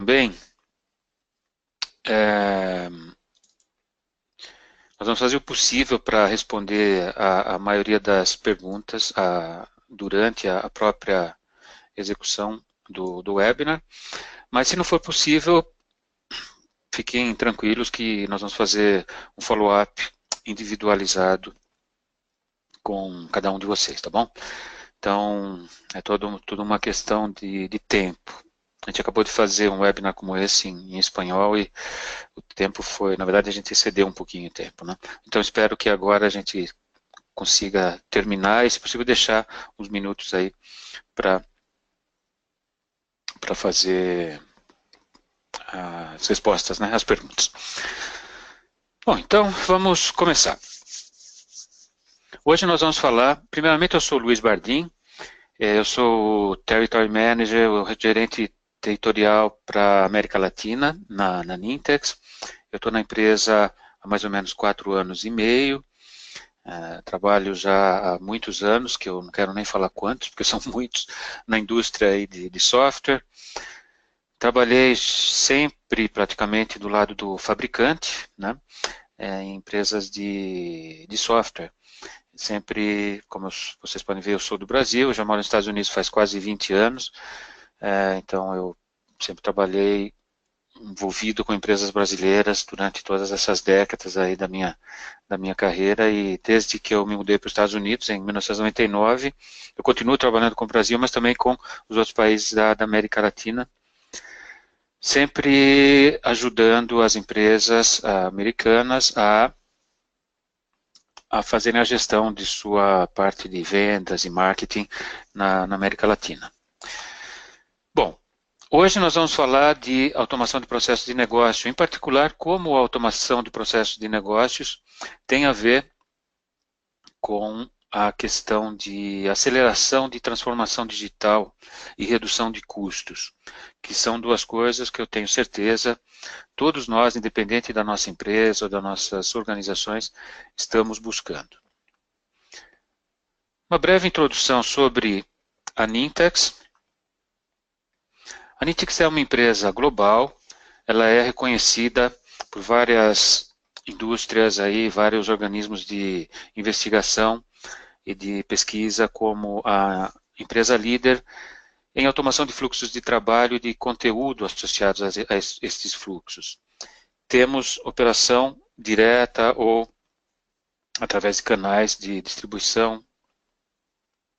Bem, nós vamos fazer o possível para responder a maioria das perguntas durante a própria execução do webinar, mas se não for possível, fiquem tranquilos que nós vamos fazer um follow-up individualizado com cada um de vocês, tá bom? Então, é tudo uma questão de tempo. A gente acabou de fazer um webinar como esse em espanhol e o tempo foi, na verdade a gente excedeu um pouquinho o tempo, né? Então espero que agora a gente consiga terminar e, se possível, deixar uns minutos aí para fazer as respostas, né, as perguntas. Bom, então vamos começar. Hoje nós vamos falar, primeiramente eu sou o Luiz Bardim, eu sou o Territory Manager, o gerente territorial para a América Latina, na Nintex. Eu estou na empresa há mais ou menos 4 anos e meio, trabalho já há muitos anos, que eu não quero nem falar quantos, porque são muitos, na indústria aí de software. Trabalhei sempre praticamente do lado do fabricante, né, em empresas de software. Sempre, como vocês podem ver, eu sou do Brasil, eu já moro nos Estados Unidos faz quase 20 anos, então eu sempre trabalhei envolvido com empresas brasileiras durante todas essas décadas aí da minha carreira, e desde que eu me mudei para os Estados Unidos, em 1999, eu continuo trabalhando com o Brasil, mas também com os outros países da América Latina, sempre ajudando as empresas americanas a fazerem a gestão de sua parte de vendas e marketing na América Latina. Bom, hoje nós vamos falar de automação de processos de negócio, em particular como a automação de processos de negócios tem a ver com a questão de aceleração de transformação digital e redução de custos, que são duas coisas que eu tenho certeza todos nós, independente da nossa empresa ou das nossas organizações, estamos buscando. Uma breve introdução sobre a Nintex. A Nintex é uma empresa global, ela é reconhecida por várias indústrias, aí, vários organismos de investigação e de pesquisa como a empresa líder em automação de fluxos de trabalho e de conteúdo associados a estes fluxos. Temos operação direta ou através de canais de distribuição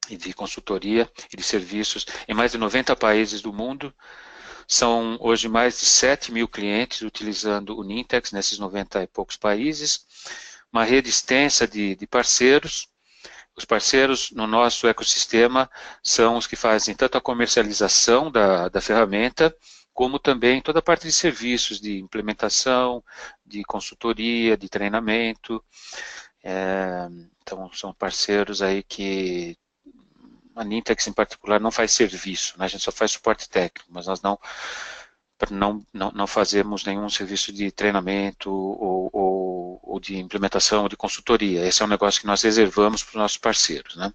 e de consultoria e de serviços em mais de 90 países do mundo. São hoje mais de 7 mil clientes utilizando o Nintex nesses 90 e poucos países. Uma rede extensa de parceiros. Os parceiros no nosso ecossistema são os que fazem tanto a comercialização da ferramenta, como também toda a parte de serviços, de implementação, de consultoria, de treinamento. Então, são parceiros aí que a Nintex, em particular, não faz serviço, né? A gente só faz suporte técnico, mas nós não fazemos nenhum serviço de treinamento ou de implementação ou de consultoria. Esse é um negócio que nós reservamos para os nossos parceiros, né?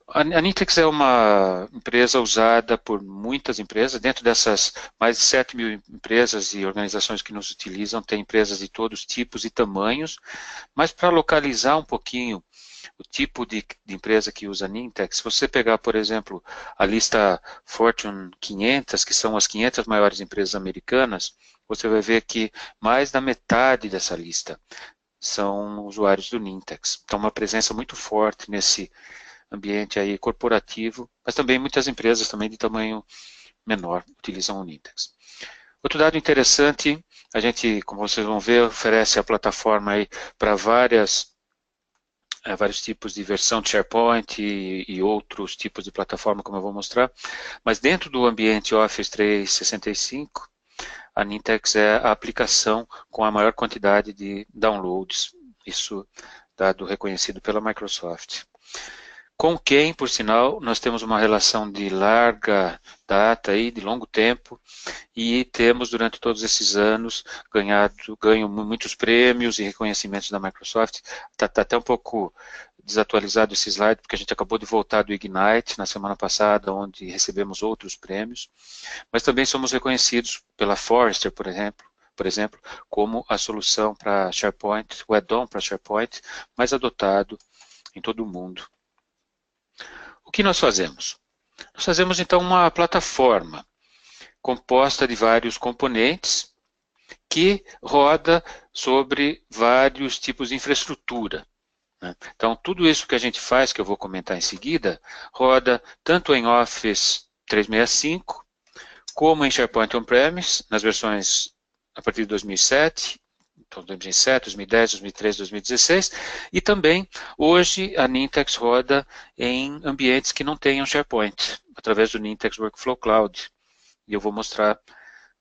A Nintex é uma empresa usada por muitas empresas. Dentro dessas mais de 7 mil empresas e organizações que nos utilizam, tem empresas de todos tipos e tamanhos, mas para localizar um pouquinho o tipo de empresa que usa Nintex, se você pegar, por exemplo, a lista Fortune 500, que são as 500 maiores empresas americanas, você vai ver que mais da metade dessa lista são usuários do Nintex. Então, uma presença muito forte nesse ambiente aí corporativo, mas também muitas empresas também de tamanho menor utilizam o Nintex. Outro dado interessante, a gente, como vocês vão ver, oferece a plataforma aí para vários tipos de versão de SharePoint e outros tipos de plataforma, como eu vou mostrar, mas dentro do ambiente Office 365, a Nintex é a aplicação com a maior quantidade de downloads, isso dado reconhecido pela Microsoft. Com quem, por sinal, nós temos uma relação de larga data, aí, de longo tempo, e temos, durante todos esses anos, ganho muitos prêmios e reconhecimentos da Microsoft. Está até um pouco desatualizado esse slide, porque a gente acabou de voltar do Ignite na semana passada, onde recebemos outros prêmios, mas também somos reconhecidos pela Forrester, por exemplo, como a solução para SharePoint, o add-on para SharePoint, mais adotado em todo o mundo. O que nós fazemos? Nós fazemos, então, uma plataforma composta de vários componentes que roda sobre vários tipos de infraestrutura. Então, tudo isso que a gente faz, que eu vou comentar em seguida, roda tanto em Office 365, como em SharePoint On-Premise, nas versões a partir de 2007, então 2007, 2010, 2013, 2016, e também, hoje, a Nintex roda em ambientes que não tenham SharePoint, através do Nintex Workflow Cloud. E eu vou mostrar,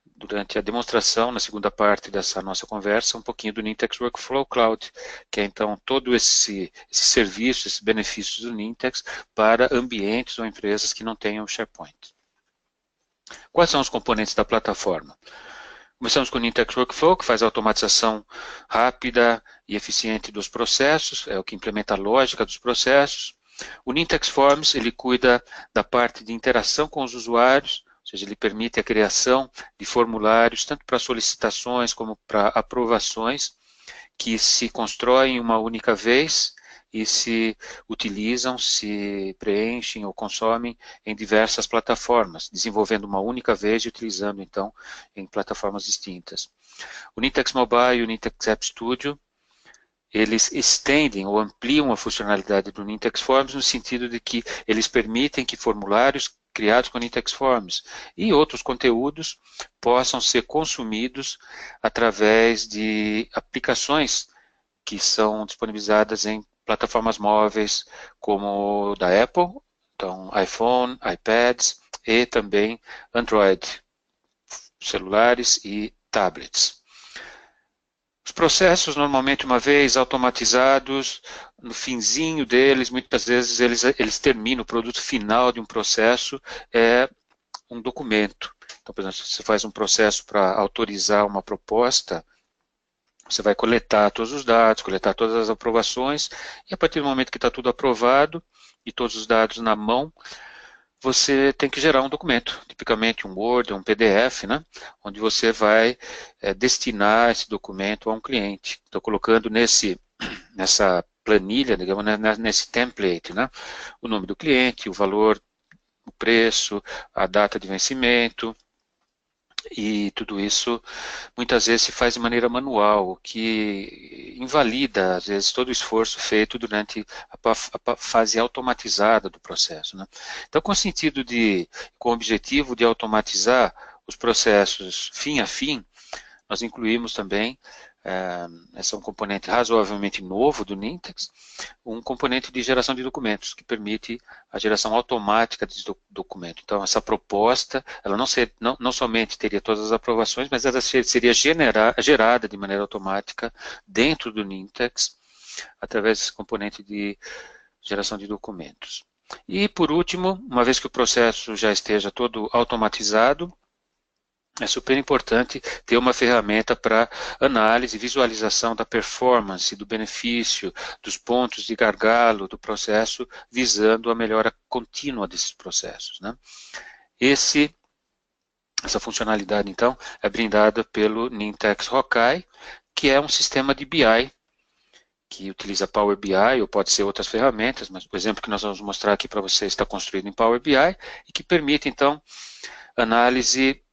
durante a demonstração, na segunda parte dessa nossa conversa, um pouquinho do Nintex Workflow Cloud, que é, então, todo esse serviço, esses benefícios do Nintex para ambientes ou empresas que não tenham SharePoint. Quais são os componentes da plataforma? Começamos com o Nintex Workflow, que faz a automatização rápida e eficiente dos processos, é o que implementa a lógica dos processos. O Nintex Forms, ele cuida da parte de interação com os usuários, ou seja, ele permite a criação de formulários, tanto para solicitações como para aprovações, que se constroem uma única vez e se utilizam, se preenchem ou consomem em diversas plataformas, desenvolvendo uma única vez e utilizando, então, em plataformas distintas. O Nintex Mobile e o Nintex App Studio, eles estendem ou ampliam a funcionalidade do Nintex Forms no sentido de que eles permitem que formulários criados com Nintex Forms e outros conteúdos possam ser consumidos através de aplicações que são disponibilizadas em plataformas móveis como da Apple, então iPhone, iPads e também Android, celulares e tablets. Os processos, normalmente, uma vez automatizados, no finzinho deles, muitas vezes eles terminam, o produto final de um processo é um documento. Então, por exemplo, se você faz um processo para autorizar uma proposta, você vai coletar todos os dados, coletar todas as aprovações, e a partir do momento que está tudo aprovado e todos os dados na mão, você tem que gerar um documento, tipicamente um Word, um PDF, né, onde você vai destinar esse documento a um cliente. Estou colocando nessa planilha, digamos, nesse template, né, o nome do cliente, o valor, o preço, a data de vencimento, e tudo isso muitas vezes se faz de maneira manual, o que invalida, às vezes, todo o esforço feito durante a fase automatizada do processo, né? Então, com o objetivo de automatizar os processos fim a fim, nós incluímos também, esse é um componente razoavelmente novo do Nintex, um componente de geração de documentos, que permite a geração automática de documento. Então, essa proposta, ela não somente teria todas as aprovações, mas ela seria gerada de maneira automática dentro do Nintex, através desse componente de geração de documentos. E, por último, uma vez que o processo já esteja todo automatizado, é super importante ter uma ferramenta para análise e visualização da performance, do benefício, dos pontos de gargalo do processo, visando a melhora contínua desses processos, né? Essa funcionalidade, então, é brindada pelo Nintex Hawkeye, que é um sistema de BI, que utiliza Power BI, ou pode ser outras ferramentas, mas o exemplo que nós vamos mostrar aqui para vocês está construído em Power BI, e que permite, então, análise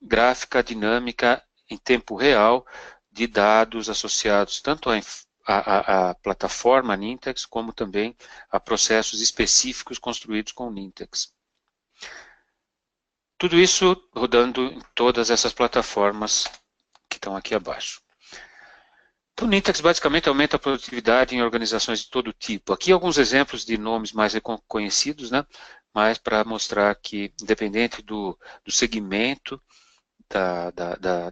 gráfica dinâmica em tempo real de dados associados tanto à plataforma Nintex, como também a processos específicos construídos com o Nintex. Tudo isso rodando em todas essas plataformas que estão aqui abaixo. Então, o Nintex basicamente aumenta a produtividade em organizações de todo tipo. Aqui alguns exemplos de nomes mais conhecidos, né? Mas para mostrar que, independente do segmento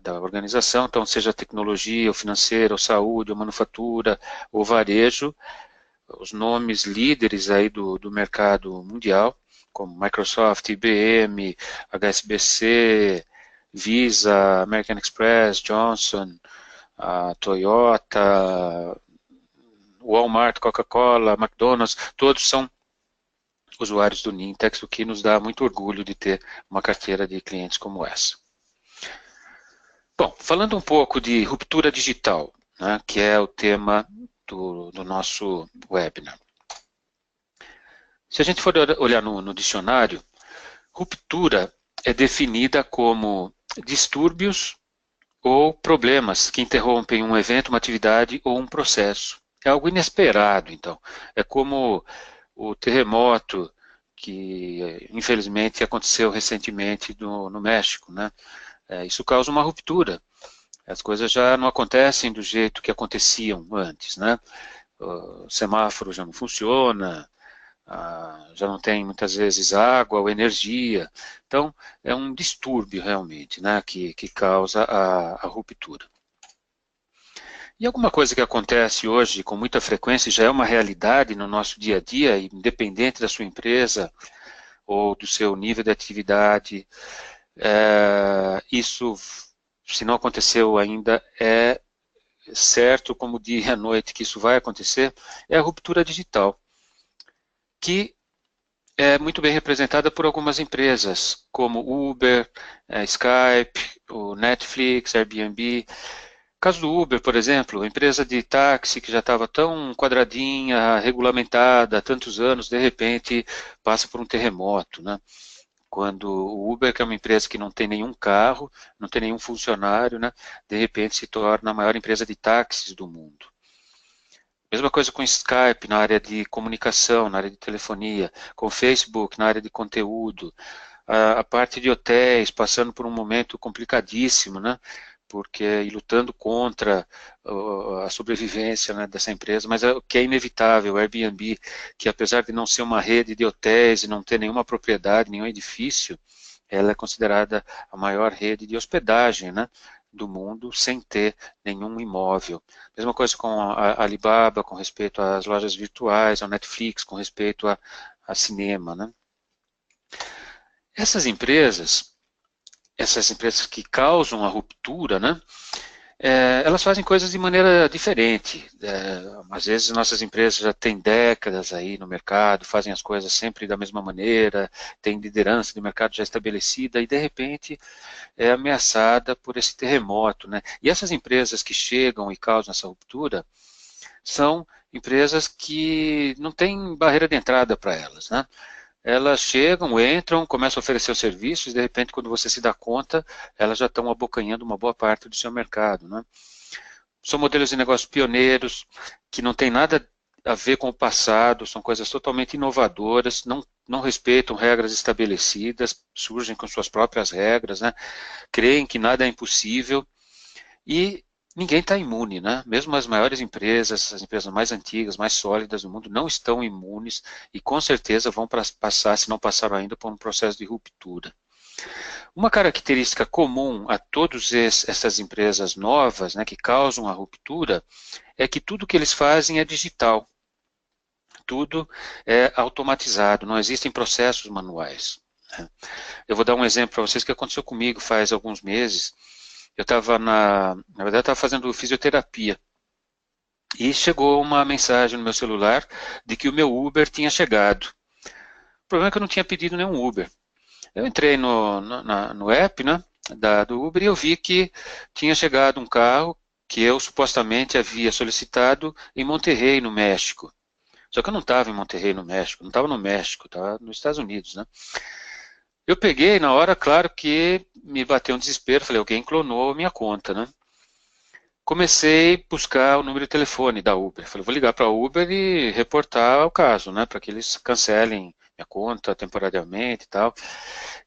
da organização, então seja tecnologia, ou financeira, ou saúde, ou manufatura, ou varejo, os nomes líderes aí do mercado mundial, como Microsoft, IBM, HSBC, Visa, American Express, Johnson, a Toyota, Walmart, Coca-Cola, McDonald's, todos são usuários do Nintex, o que nos dá muito orgulho de ter uma carteira de clientes como essa. Bom, falando um pouco de ruptura digital, né, que é o tema do nosso webinar. Se a gente for olhar no dicionário, ruptura é definida como distúrbios ou problemas que interrompem um evento, uma atividade ou um processo. É algo inesperado, então. É como o terremoto que, infelizmente, aconteceu recentemente no México, né? Isso causa uma ruptura. As coisas já não acontecem do jeito que aconteciam antes, né? O semáforo já não funciona, já não tem muitas vezes água ou energia. Então, é um distúrbio realmente, né, que causa a ruptura. E alguma coisa que acontece hoje com muita frequência, já é uma realidade no nosso dia a dia, independente da sua empresa ou do seu nível de atividade, isso, se não aconteceu ainda, é certo como dia e a noite que isso vai acontecer, é a ruptura digital, que é muito bem representada por algumas empresas, como Uber, Skype, o Netflix, Airbnb. Caso do Uber, por exemplo, empresa de táxi que já estava tão quadradinha, regulamentada há tantos anos, de repente passa por um terremoto, né? Quando o Uber, que é uma empresa que não tem nenhum carro, não tem nenhum funcionário, né? De repente se torna a maior empresa de táxis do mundo. Mesma coisa com Skype na área de comunicação, na área de telefonia, com Facebook na área de conteúdo, a parte de hotéis passando por um momento complicadíssimo, né? Porque e lutando contra a sobrevivência, né, dessa empresa, mas o que é inevitável, o Airbnb, que apesar de não ser uma rede de hotéis e não ter nenhuma propriedade, nenhum edifício, ela é considerada a maior rede de hospedagem, né, do mundo sem ter nenhum imóvel. Mesma coisa com a Alibaba, com respeito às lojas virtuais, ao Netflix, com respeito a cinema, né? Essas empresas que causam a ruptura, né, elas fazem coisas de maneira diferente. Às vezes nossas empresas já têm décadas aí no mercado, fazem as coisas sempre da mesma maneira, têm liderança de mercado já estabelecida e de repente é ameaçada por esse terremoto, né? E essas empresas que chegam e causam essa ruptura são empresas que não têm barreira de entrada para elas, né? Elas chegam, entram, começam a oferecer os serviços, e de repente, quando você se dá conta, elas já estão abocanhando uma boa parte do seu mercado, né? São modelos de negócio pioneiros, que não tem nada a ver com o passado, são coisas totalmente inovadoras, não respeitam regras estabelecidas, surgem com suas próprias regras, né? Creem que nada é impossível e ninguém está imune, né? Mesmo as maiores empresas, as empresas mais antigas, mais sólidas do mundo, não estão imunes e com certeza vão passar, se não passaram ainda, por um processo de ruptura. Uma característica comum a todas essas empresas novas, né, que causam a ruptura, é que tudo que eles fazem é digital. Tudo é automatizado, não existem processos manuais. Eu vou dar um exemplo para vocês que aconteceu comigo faz alguns meses. Eu estava na verdade, estava fazendo fisioterapia. E chegou uma mensagem no meu celular de que o meu Uber tinha chegado. O problema é que eu não tinha pedido nenhum Uber. Eu entrei no app, né, do Uber e eu vi que tinha chegado um carro que eu supostamente havia solicitado em Monterrey, no México. Só que eu não estava em Monterrey, no México, não estava no México, estava nos Estados Unidos, né? Eu peguei, na hora, claro que me bateu um desespero, falei, alguém clonou minha conta, né? Comecei a buscar o número de telefone da Uber. Falei, vou ligar para a Uber e reportar o caso, né? Para que eles cancelem minha conta temporariamente e tal.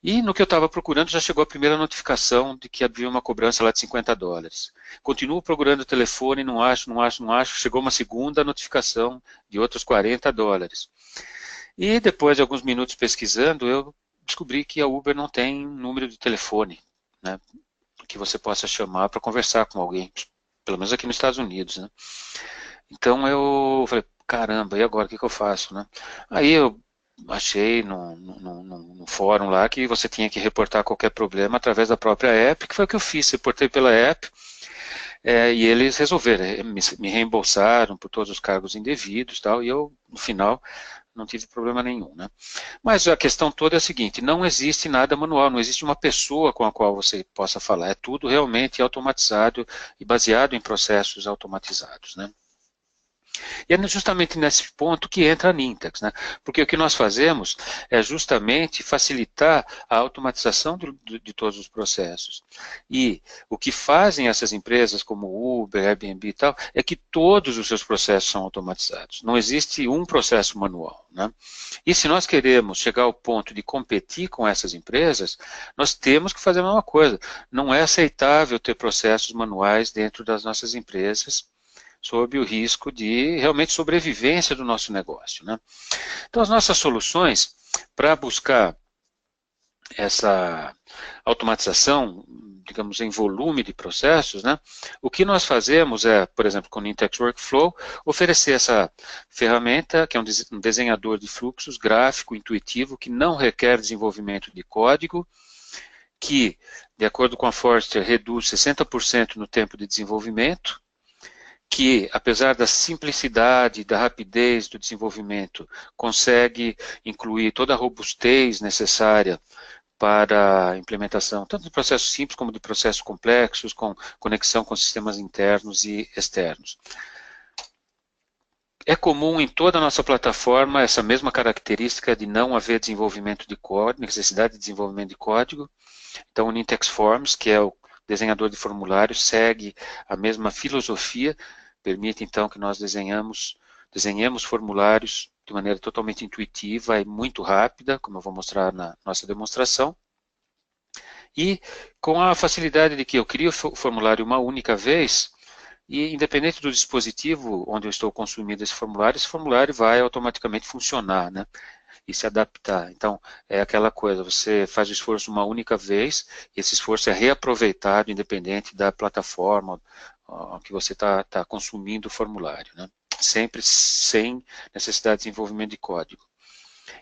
E no que eu estava procurando, já chegou a primeira notificação de que havia uma cobrança lá de $50. Continuo procurando o telefone, não acho. Chegou uma segunda notificação de outros $40. E depois de alguns minutos pesquisando, eu descobri que a Uber não tem número de telefone, né, que você possa chamar para conversar com alguém, pelo menos aqui nos Estados Unidos, né. Então eu falei, caramba, e agora o que eu faço, né? Aí eu achei no fórum lá que você tinha que reportar qualquer problema através da própria app, que foi o que eu fiz, reportei pela app. e eles resolveram, me reembolsaram por todos os cargos indevidos, tal, e eu, no final, não tive problema nenhum, né? Mas a questão toda é a seguinte, não existe nada manual, não existe uma pessoa com a qual você possa falar, é tudo realmente automatizado e baseado em processos automatizados, né? E é justamente nesse ponto que entra a Nintex, né? Porque o que nós fazemos é justamente facilitar a automatização de todos os processos. E o que fazem essas empresas como Uber, Airbnb e tal, é que todos os seus processos são automatizados. Não existe um processo manual, né? E se nós queremos chegar ao ponto de competir com essas empresas, nós temos que fazer a mesma coisa. Não é aceitável ter processos manuais dentro das nossas empresas, sob o risco de realmente sobrevivência do nosso negócio, né? Então, as nossas soluções para buscar essa automatização, digamos, em volume de processos, né? O que nós fazemos é, por exemplo, com o Nintex Workflow, oferecer essa ferramenta, que é um desenhador de fluxos gráfico, intuitivo, que não requer desenvolvimento de código, que, de acordo com a Forrester, reduz 60% no tempo de desenvolvimento, que, apesar da simplicidade, da rapidez do desenvolvimento, consegue incluir toda a robustez necessária para a implementação, tanto de processos simples como de processos complexos, com conexão com sistemas internos e externos. É comum em toda a nossa plataforma essa mesma característica de não haver desenvolvimento de código, necessidade de desenvolvimento de código. Então, o Nintex Forms, que é o desenhador de formulários, segue a mesma filosofia, permite então que nós desenhemos formulários de maneira totalmente intuitiva e muito rápida, como eu vou mostrar na nossa demonstração. E com a facilidade de que eu crio o formulário uma única vez, e independente do dispositivo onde eu estou consumindo esse formulário vai automaticamente funcionar, né? E se adaptar. Então, é aquela coisa, você faz o esforço uma única vez, e esse esforço é reaproveitado independente da plataforma que você está consumindo o formulário, né? Sempre sem necessidade de desenvolvimento de código.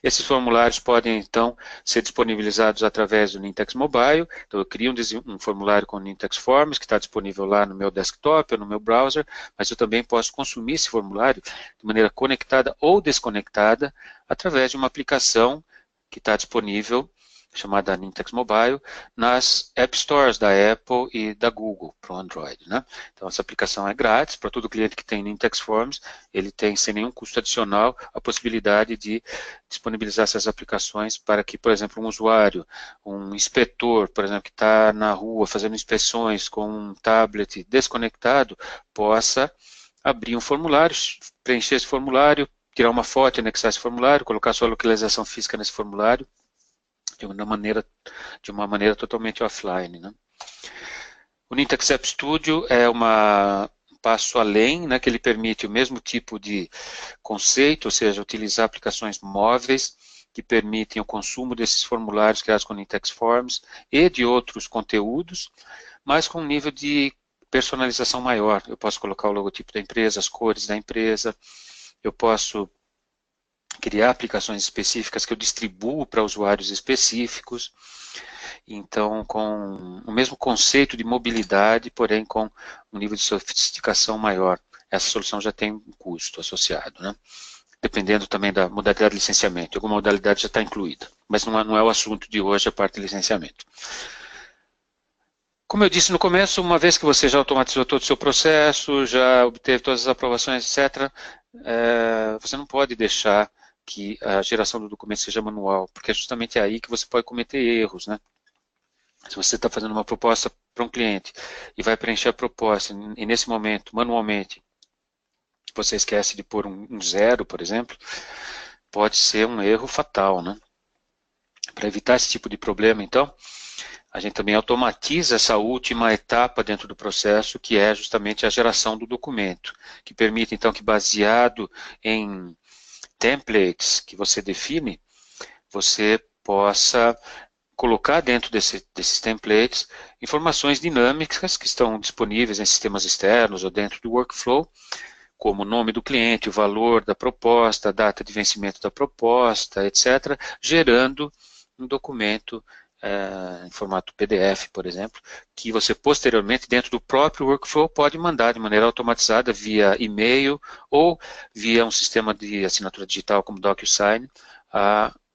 Esses formulários podem, então, ser disponibilizados através do Nintex Mobile. Então, eu crio um formulário com o Nintex Forms, que está disponível lá no meu desktop ou no meu browser, mas eu também posso consumir esse formulário de maneira conectada ou desconectada através de uma aplicação que está disponível, chamada Nintex Mobile, nas App Stores da Apple e da Google para o Android, né? Então, essa aplicação é grátis para todo cliente que tem Nintex Forms, ele tem, sem nenhum custo adicional, a possibilidade de disponibilizar essas aplicações para que, por exemplo, um usuário, um inspetor, por exemplo, que está na rua fazendo inspeções com um tablet desconectado, possa abrir um formulário, preencher esse formulário, tirar uma foto, anexar esse formulário, colocar sua localização física nesse formulário, de uma maneira totalmente offline, né? O Nintex App Studio é um passo além, né, que ele permite o mesmo tipo de conceito, ou seja, utilizar aplicações móveis que permitem o consumo desses formulários criados com o Nintex Forms e de outros conteúdos, mas com um nível de personalização maior. Eu posso colocar o logotipo da empresa, as cores da empresa, eu posso criar aplicações específicas que eu distribuo para usuários específicos, então com o mesmo conceito de mobilidade, porém com um nível de sofisticação maior. Essa solução já tem um custo associado, né? Dependendo também da modalidade de licenciamento. Alguma modalidade já está incluída, mas não é o assunto de hoje, a parte de licenciamento. Como eu disse no começo, uma vez que você já automatizou todo o seu processo, já obteve todas as aprovações, etc., você não pode deixar que a geração do documento seja manual, porque é justamente aí que você pode cometer erros, né? Se você está fazendo uma proposta para um cliente e vai preencher a proposta, e nesse momento, manualmente, você esquece de pôr um zero, por exemplo, pode ser um erro fatal, né? Para evitar esse tipo de problema, então, a gente também automatiza essa última etapa dentro do processo, que é justamente a geração do documento, que permite, então, que baseado em templates que você define, você possa colocar dentro desses templates informações dinâmicas que estão disponíveis em sistemas externos ou dentro do workflow, como o nome do cliente, o valor da proposta, a data de vencimento da proposta, etc., gerando um documento em formato PDF, por exemplo, que você posteriormente, dentro do próprio workflow, pode mandar de maneira automatizada via e-mail ou via um sistema de assinatura digital como DocuSign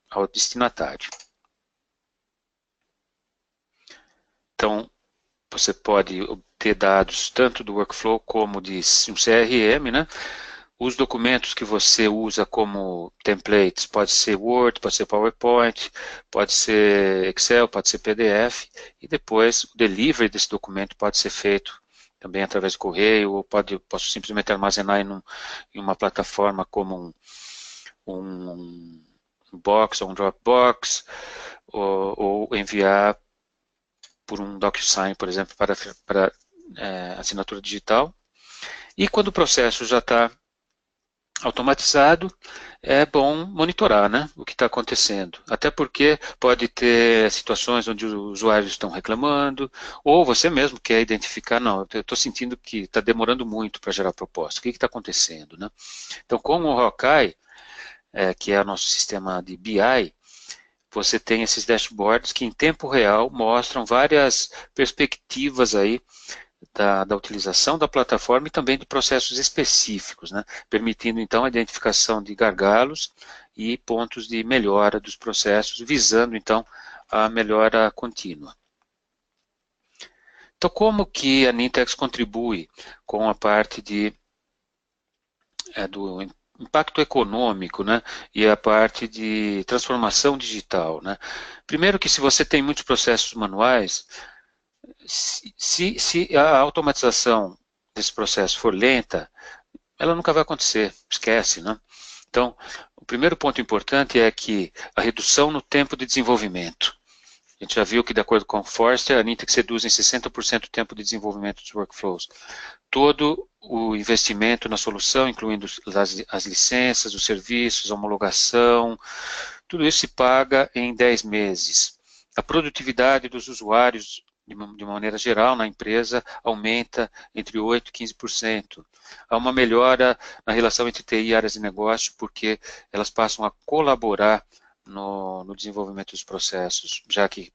ao destinatário. Então, você pode obter dados tanto do workflow como de um CRM, né? Os documentos que você usa como templates pode ser Word, pode ser PowerPoint, pode ser Excel, pode ser PDF, e depois o delivery desse documento pode ser feito também através do correio, ou posso simplesmente armazenar em uma plataforma como um Box ou um Dropbox, ou enviar por um DocuSign, por exemplo, para assinatura digital. E quando o processo já está automatizado, é bom monitorar, né, o que está acontecendo. Até porque pode ter situações onde os usuários estão reclamando, ou você mesmo quer identificar, não, eu estou sentindo que está demorando muito para gerar proposta, o que está acontecendo, né? Então, com o Hawkeye, que é o nosso sistema de BI, você tem esses dashboards que em tempo real mostram várias perspectivas aí da utilização da plataforma e também de processos específicos, né, permitindo então a identificação de gargalos e pontos de melhora dos processos, visando então a melhora contínua. Então, como que a Nintex contribui com a parte do impacto econômico, né, e a parte de transformação digital, né? Primeiro que se você tem muitos processos manuais, se a automatização desse processo for lenta, ela nunca vai acontecer, esquece, né? Então, o primeiro ponto importante é que a redução no tempo de desenvolvimento. A gente já viu que, de acordo com o Forrester, a Nintex reduz em 60% o tempo de desenvolvimento dos workflows. Todo o investimento na solução, incluindo as licenças, os serviços, a homologação, tudo isso se paga em 10 meses. A produtividade dos usuários, de uma maneira geral, na empresa, aumenta entre 8% e 15%. Há uma melhora na relação entre TI e áreas de negócio, porque elas passam a colaborar no desenvolvimento dos processos, já que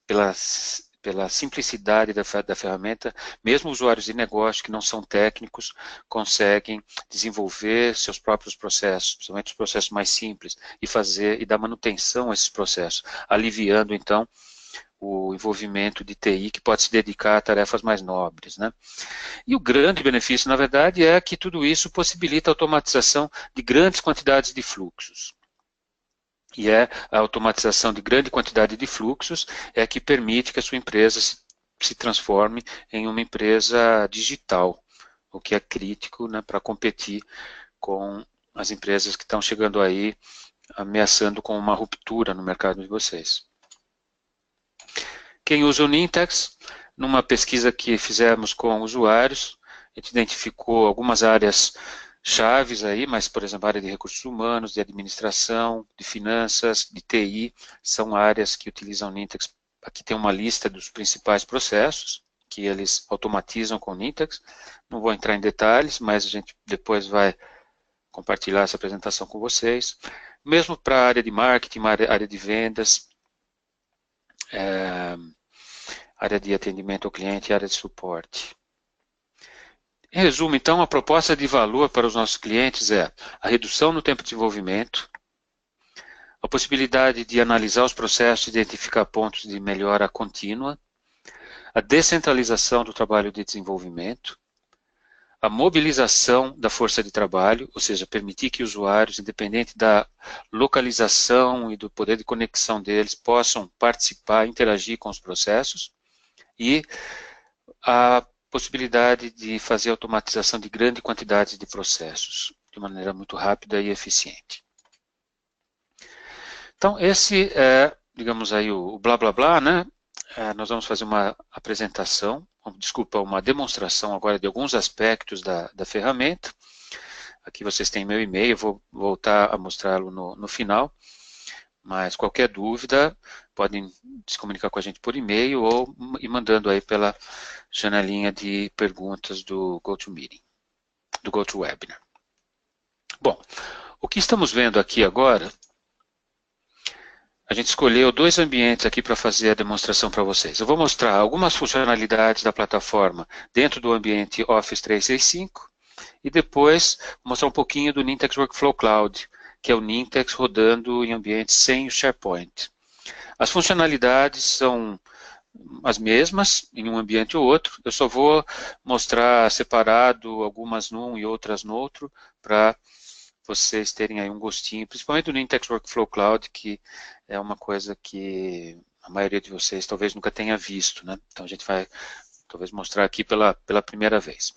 pela simplicidade da ferramenta, mesmo usuários de negócio que não são técnicos conseguem desenvolver seus próprios processos, principalmente os processos mais simples, e dar manutenção a esses processos, aliviando então o envolvimento de TI que pode se dedicar a tarefas mais nobres, né? E o grande benefício, na verdade, é que tudo isso possibilita a automatização de grandes quantidades de fluxos. E a automatização de grande quantidade de fluxos é que permite que a sua empresa se transforme em uma empresa digital, o que é crítico, né, para competir com as empresas que estão chegando aí ameaçando com uma ruptura no mercado de vocês. Quem usa o Nintex, numa pesquisa que fizemos com usuários, a gente identificou algumas áreas chaves aí, mas, por exemplo, a área de recursos humanos, de administração, de finanças, de TI, são áreas que utilizam o Nintex. Aqui tem uma lista dos principais processos que eles automatizam com o Nintex. Não vou entrar em detalhes, mas a gente depois vai compartilhar essa apresentação com vocês. Mesmo para a área de marketing, área de vendas, área de atendimento ao cliente e área de suporte. Em resumo, então, a proposta de valor para os nossos clientes é a redução no tempo de desenvolvimento, a possibilidade de analisar os processos e identificar pontos de melhora contínua, a descentralização do trabalho de desenvolvimento, a mobilização da força de trabalho, ou seja, permitir que usuários, independente da localização e do poder de conexão deles, possam participar, interagir com os processos, e a possibilidade de fazer automatização de grande quantidade de processos, de maneira muito rápida e eficiente. Então, esse é, digamos aí, o blá blá blá, né? Nós vamos fazer uma apresentação, uma demonstração agora de alguns aspectos da ferramenta. Aqui vocês têm meu e-mail, eu vou voltar a mostrá-lo no final. Mas qualquer dúvida, podem se comunicar com a gente por e-mail ou ir mandando aí pela janelinha de perguntas do GoToMeeting, do GoToWebinar. Bom, o que estamos vendo aqui agora, a gente escolheu dois ambientes aqui para fazer a demonstração para vocês. Eu vou mostrar algumas funcionalidades da plataforma dentro do ambiente Office 365 e depois mostrar um pouquinho do Nintex Workflow Cloud, que é o Nintex rodando em ambientes sem o SharePoint. As funcionalidades são as mesmas em um ambiente ou outro, eu só vou mostrar separado algumas num e outras no outro, para vocês terem aí um gostinho, principalmente do Nintex Workflow Cloud, que é uma coisa que a maioria de vocês talvez nunca tenha visto, né? Então a gente vai talvez mostrar aqui pela primeira vez.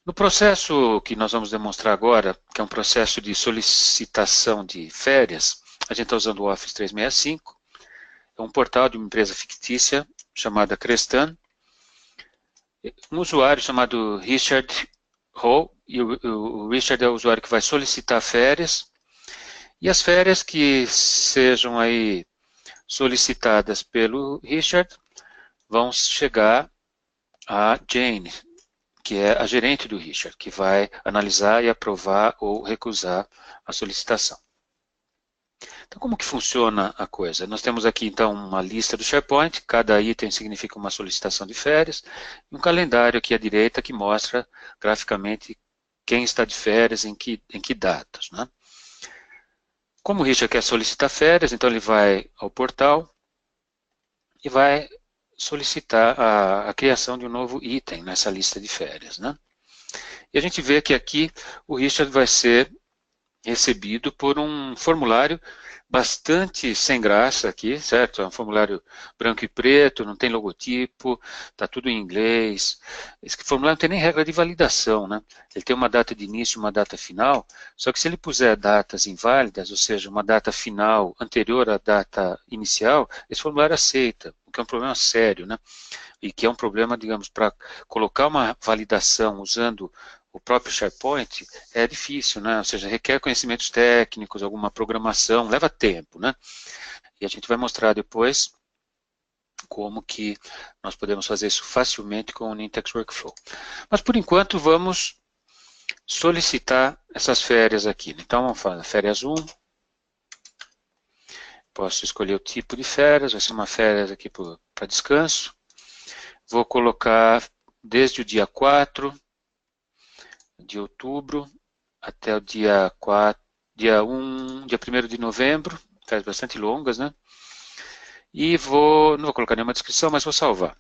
No processo que nós vamos demonstrar agora, que é um processo de solicitação de férias, a gente está usando o Office 365, é um portal de uma empresa fictícia chamada Crestan. Um usuário chamado Richard Ho, e o Richard é o usuário que vai solicitar férias, e as férias que sejam aí solicitadas pelo Richard vão chegar a Jane, que é a gerente do Richard, que vai analisar e aprovar ou recusar a solicitação. Então, como que funciona a coisa? Nós temos aqui, então, uma lista do SharePoint, cada item significa uma solicitação de férias, e um calendário aqui à direita que mostra graficamente quem está de férias, em que datas, né? Como o Richard quer solicitar férias, então ele vai ao portal e vai solicitar a criação de um novo item nessa lista de férias, né? E a gente vê que aqui o Richard vai ser recebido por um formulário bastante sem graça aqui, certo? É um formulário branco e preto, não tem logotipo, está tudo em inglês. Esse formulário não tem nem regra de validação, né? Ele tem uma data de início e uma data final, só que se ele puser datas inválidas, ou seja, uma data final anterior à data inicial, esse formulário aceita, o que é um problema sério, né? E que é um problema, digamos, para colocar uma validação usando o próprio SharePoint é difícil, né? Ou seja, requer conhecimentos técnicos, alguma programação, leva tempo, né? E a gente vai mostrar depois como que nós podemos fazer isso facilmente com o Nintex Workflow. Mas por enquanto vamos solicitar essas férias aqui. Então vamos falar férias 1. Posso escolher o tipo de férias, vai ser uma férias aqui para descanso. Vou colocar desde o dia 4 de outubro até o dia 1 de novembro, férias bastante longas, né? E não vou colocar nenhuma descrição, mas vou salvar.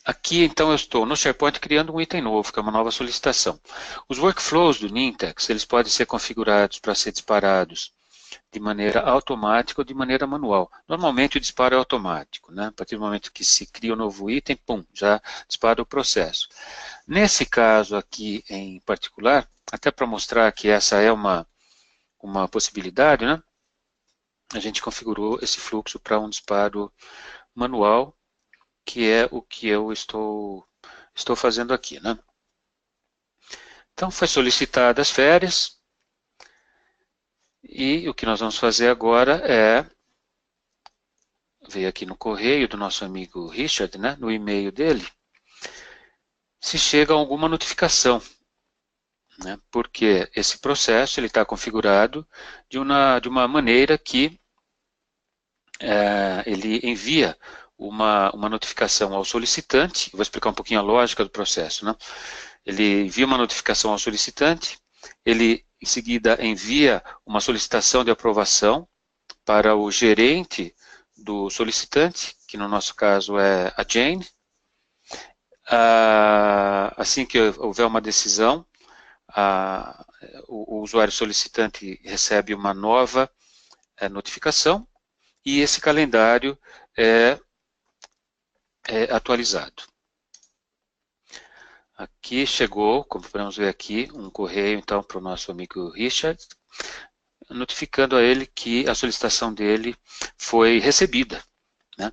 Aqui, então, eu estou no SharePoint criando um item novo, que é uma nova solicitação. Os workflows do Nintex, eles podem ser configurados para ser disparados de maneira automática ou de maneira manual. Normalmente o disparo é automático, né? A partir do momento que se cria um novo item, pum, já dispara o processo. Nesse caso aqui em particular, até para mostrar que essa é uma possibilidade, né? A gente configurou esse fluxo para um disparo manual, que é o que eu estou fazendo aqui, né? Então, foi solicitadas as férias, e o que nós vamos fazer agora é ver aqui no correio do nosso amigo Richard, né, no e-mail dele, se chega alguma notificação, né, porque esse processo está configurado de uma maneira que ele envia uma notificação ao solicitante. Vou explicar um pouquinho a lógica do processo, né? Ele envia uma notificação ao solicitante, ele em seguida envia uma solicitação de aprovação para o gerente do solicitante, que no nosso caso é a Jane. Assim que houver uma decisão, o usuário solicitante recebe uma nova notificação e esse calendário é atualizado. Aqui chegou, como podemos ver aqui, um correio então para o nosso amigo Richard, notificando a ele que a solicitação dele foi recebida, né?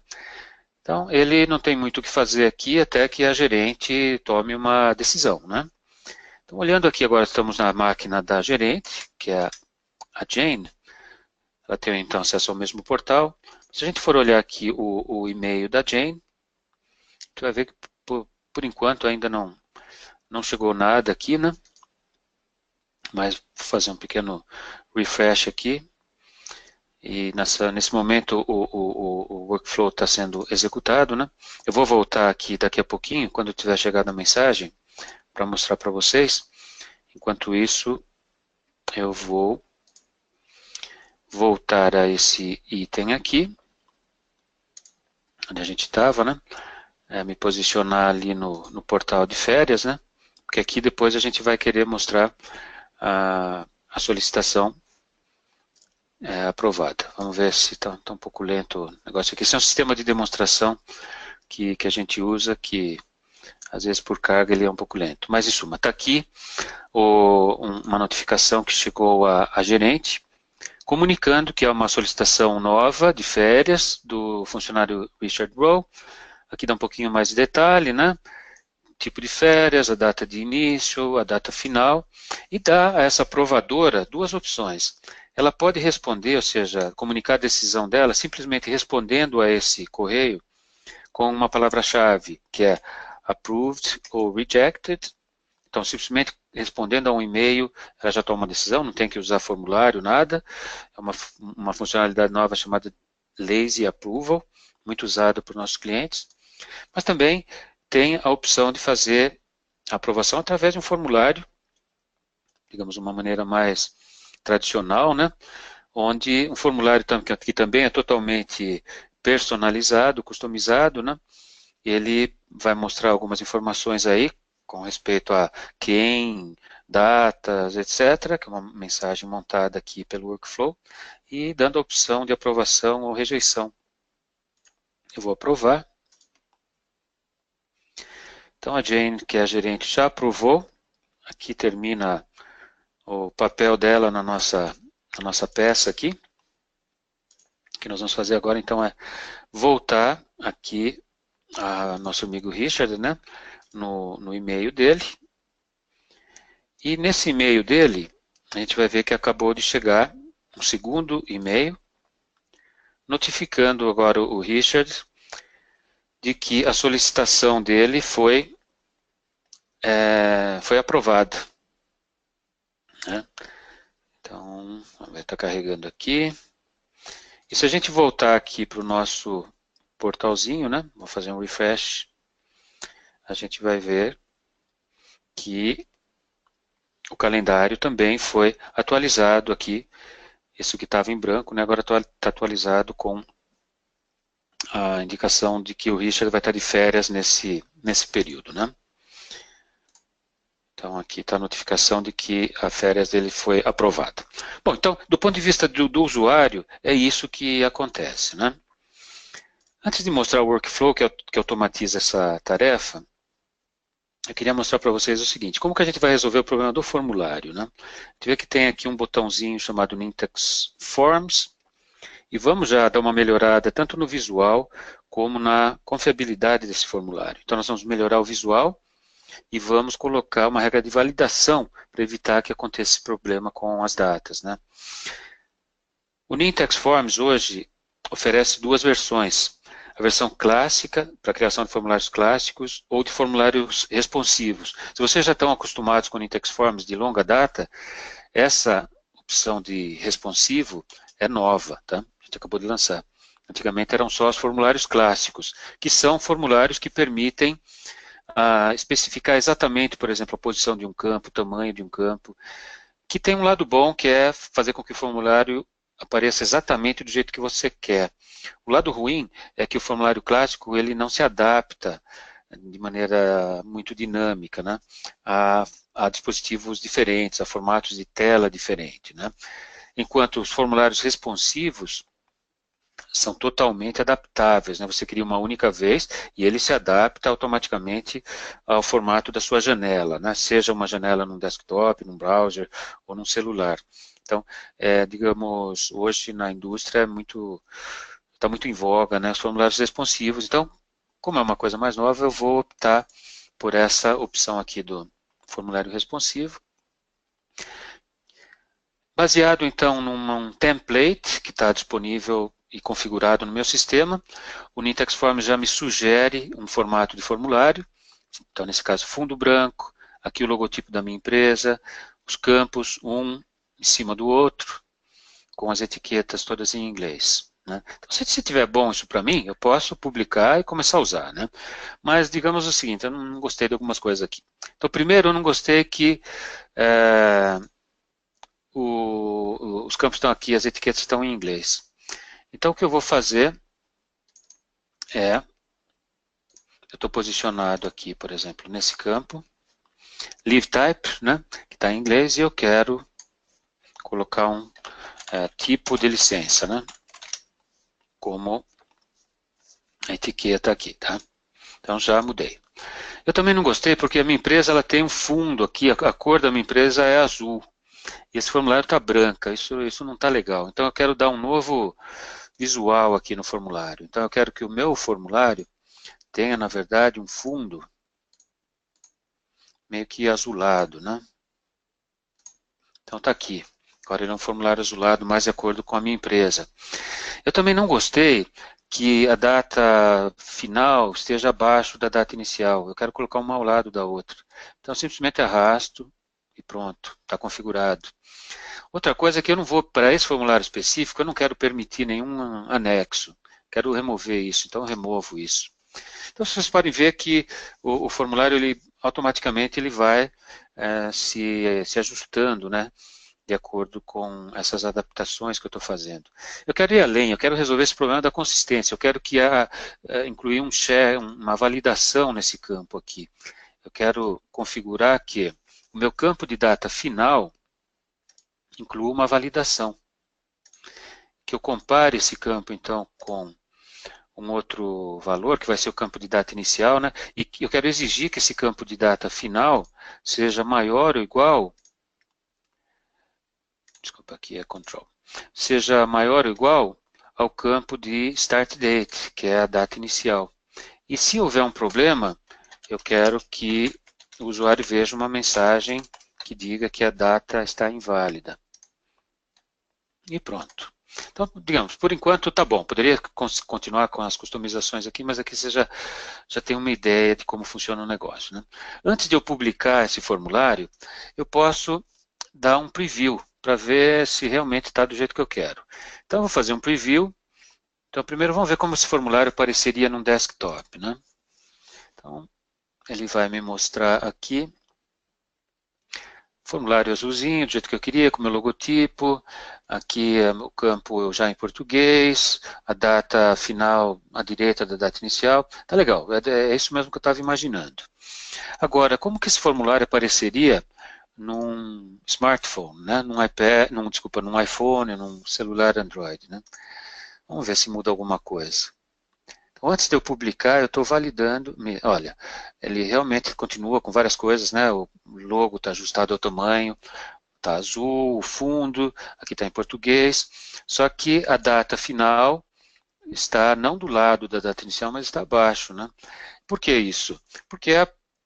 Então, ele não tem muito o que fazer aqui até que a gerente tome uma decisão, né? Então, olhando aqui agora, estamos na máquina da gerente, que é a Jane. Ela tem então acesso ao mesmo portal. Se a gente for olhar aqui o e-mail da Jane, a gente vai ver que por enquanto ainda não chegou nada aqui, né? Mas vou fazer um pequeno refresh aqui. E nesse momento o workflow está sendo executado, né? Eu vou voltar aqui daqui a pouquinho, quando tiver chegado a mensagem, para mostrar para vocês. Enquanto isso, eu vou voltar a esse item aqui, onde a gente estava, né? Me posicionar ali no portal de férias, né? Porque aqui depois a gente vai querer mostrar a solicitação aprovada. Vamos ver se está um pouco lento o negócio aqui. Esse é um sistema de demonstração que a gente usa, que às vezes por carga ele é um pouco lento. Mas em suma, está aqui uma notificação que chegou a gerente, comunicando que é uma solicitação nova de férias do funcionário Richard Rowe. Aqui dá um pouquinho mais de detalhe, né? Tipo de férias, a data de início, a data final, e dá a essa aprovadora duas opções. Ela pode responder, ou seja, comunicar a decisão dela simplesmente respondendo a esse correio com uma palavra-chave, que é approved ou rejected. Então, simplesmente respondendo a um e-mail, ela já toma uma decisão, não tem que usar formulário, nada. É uma funcionalidade nova chamada Lazy Approval, muito usada por nossos clientes. Mas também tem a opção de fazer a aprovação através de um formulário, digamos, uma maneira mais tradicional, né? Onde um formulário que também é totalmente personalizado, customizado, né? Ele vai mostrar algumas informações aí com respeito a quem, datas, etc., que é uma mensagem montada aqui pelo workflow, e dando a opção de aprovação ou rejeição. Eu vou aprovar. Então a Jane, que é a gerente, já aprovou. Aqui termina o papel dela na nossa peça aqui. O que nós vamos fazer agora, então, é voltar aqui a nosso amigo Richard, né, no e-mail dele. E nesse e-mail dele, a gente vai ver que acabou de chegar um segundo e-mail, notificando agora o Richard de que a solicitação dele foi aprovada. Né? Então, vai estar carregando aqui. E se a gente voltar aqui para o nosso portalzinho, né? Vou fazer um refresh. A gente vai ver que o calendário também foi atualizado aqui. Isso que estava em branco, né? Agora está atualizado com a indicação de que o Richard vai estar de férias nesse período, né? Então aqui está a notificação de que a férias dele foi aprovada. Bom, então, do ponto de vista do usuário, é isso que acontece, né? Antes de mostrar o workflow que automatiza essa tarefa, eu queria mostrar para vocês o seguinte, como que a gente vai resolver o problema do formulário, né? A gente vê que tem aqui um botãozinho chamado Nintex Forms, e vamos já dar uma melhorada tanto no visual como na confiabilidade desse formulário. Então nós vamos melhorar o visual e vamos colocar uma regra de validação para evitar que aconteça esse problema com as datas, né? O Nintex Forms hoje oferece duas versões. A versão clássica, para a criação de formulários clássicos, ou de formulários responsivos. Se vocês já estão acostumados com o Nintex Forms de longa data, essa opção de responsivo é nova, tá? A gente acabou de lançar. Antigamente eram só os formulários clássicos, que são formulários que permitem especificar exatamente, por exemplo, a posição de um campo, o tamanho de um campo, que tem um lado bom, que é fazer com que o formulário apareça exatamente do jeito que você quer. O lado ruim é que o formulário clássico ele não se adapta de maneira muito dinâmica, né, a dispositivos diferentes, a formatos de tela diferentes, né? Enquanto os formulários responsivos são totalmente adaptáveis, né? Você cria uma única vez e ele se adapta automaticamente ao formato da sua janela, né? Seja uma janela num desktop, num browser ou num celular. Então, digamos, hoje na indústria está muito em voga, né, os formulários responsivos. Então, como é uma coisa mais nova, eu vou optar por essa opção aqui do formulário responsivo. Baseado, então, num template que está disponível e configurado no meu sistema, o Nintex Forms já me sugere um formato de formulário. Então, nesse caso, fundo branco, aqui o logotipo da minha empresa, os campos, um em cima do outro, com as etiquetas todas em inglês, né? Então, se estiver bom isso para mim, eu posso publicar e começar a usar, né? Mas digamos o seguinte, eu não gostei de algumas coisas aqui. Então, primeiro, eu não gostei que os campos estão aqui, as etiquetas estão em inglês. Então, o que eu vou fazer é, eu estou posicionado aqui, por exemplo, nesse campo, Leave Type, né, que está em inglês, e eu quero colocar um tipo de licença, né, como a etiqueta aqui, tá? Então já mudei. Eu também não gostei porque a minha empresa ela tem um fundo aqui, a cor da minha empresa é azul. E esse formulário está branca, isso não está legal. Então eu quero dar um novo visual aqui no formulário. Então eu quero que o meu formulário tenha, na verdade, um fundo meio que azulado, né? Então está aqui. Agora ele é um formulário azulado mais de acordo com a minha empresa. Eu também não gostei que a data final esteja abaixo da data inicial. Eu quero colocar uma ao lado da outra. Então eu simplesmente arrasto e pronto, está configurado. Outra coisa é que eu não vou, para esse formulário específico, eu não quero permitir nenhum anexo. Quero remover isso, então eu removo isso. Então vocês podem ver que o formulário, ele, automaticamente, ele vai se ajustando, né? De acordo com essas adaptações que eu estou fazendo. Eu quero ir além, eu quero resolver esse problema da consistência, eu quero incluir um share, uma validação nesse campo aqui. Eu quero configurar que o meu campo de data final inclua uma validação. Que eu compare esse campo, então, com um outro valor, que vai ser o campo de data inicial, né? E eu quero exigir que esse campo de data final seja maior ou igual, desculpa, aqui é control, seja maior ou igual ao campo de start date, que é a data inicial. E se houver um problema, eu quero que o usuário veja uma mensagem que diga que a data está inválida. E pronto. Então, digamos, por enquanto tá bom. Poderia continuar com as customizações aqui, mas aqui você já tem uma ideia de como funciona o negócio, né? Antes de eu publicar esse formulário, eu posso dar um preview para ver se realmente está do jeito que eu quero. Então, eu vou fazer um preview. Então, primeiro vamos ver como esse formulário apareceria num desktop, né? Então, ele vai me mostrar aqui formulário azulzinho, do jeito que eu queria, com o meu logotipo. Aqui é o campo já em português, a data final à direita da data inicial. Tá legal, é isso mesmo que eu estava imaginando. Agora, como que esse formulário apareceria num smartphone, né? Num iPad, desculpa, num iPhone, num celular Android, né? Vamos ver se muda alguma coisa. Então, antes de eu publicar, eu estou validando. Olha, ele realmente continua com várias coisas, né? O logo está ajustado ao tamanho, está azul, o fundo, aqui está em português. Só que a data final está não do lado da data inicial, mas está abaixo, né? Por que isso? Porque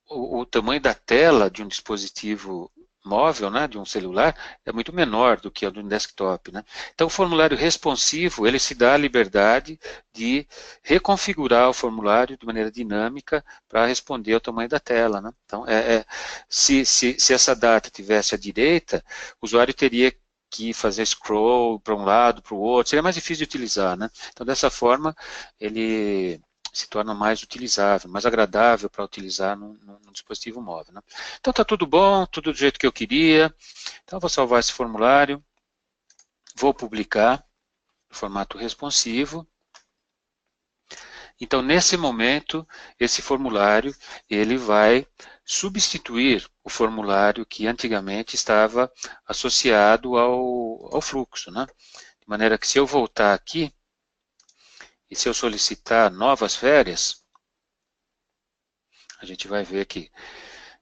o tamanho da tela de um dispositivo móvel, né, de um celular, é muito menor do que o do desktop, né? Então, o formulário responsivo, ele se dá a liberdade de reconfigurar o formulário de maneira dinâmica para responder ao tamanho da tela, né? Então, se essa data tivesse à direita, o usuário teria que fazer scroll para um lado, para o outro, seria mais difícil de utilizar, né? Então, dessa forma, ele se torna mais utilizável, mais agradável para utilizar num dispositivo móvel, né? Então está tudo bom, tudo do jeito que eu queria. Então eu vou salvar esse formulário, vou publicar no formato responsivo. Então nesse momento, esse formulário ele vai substituir o formulário que antigamente estava associado ao fluxo, né? De maneira que se eu voltar aqui, e se eu solicitar novas férias, a gente vai ver que,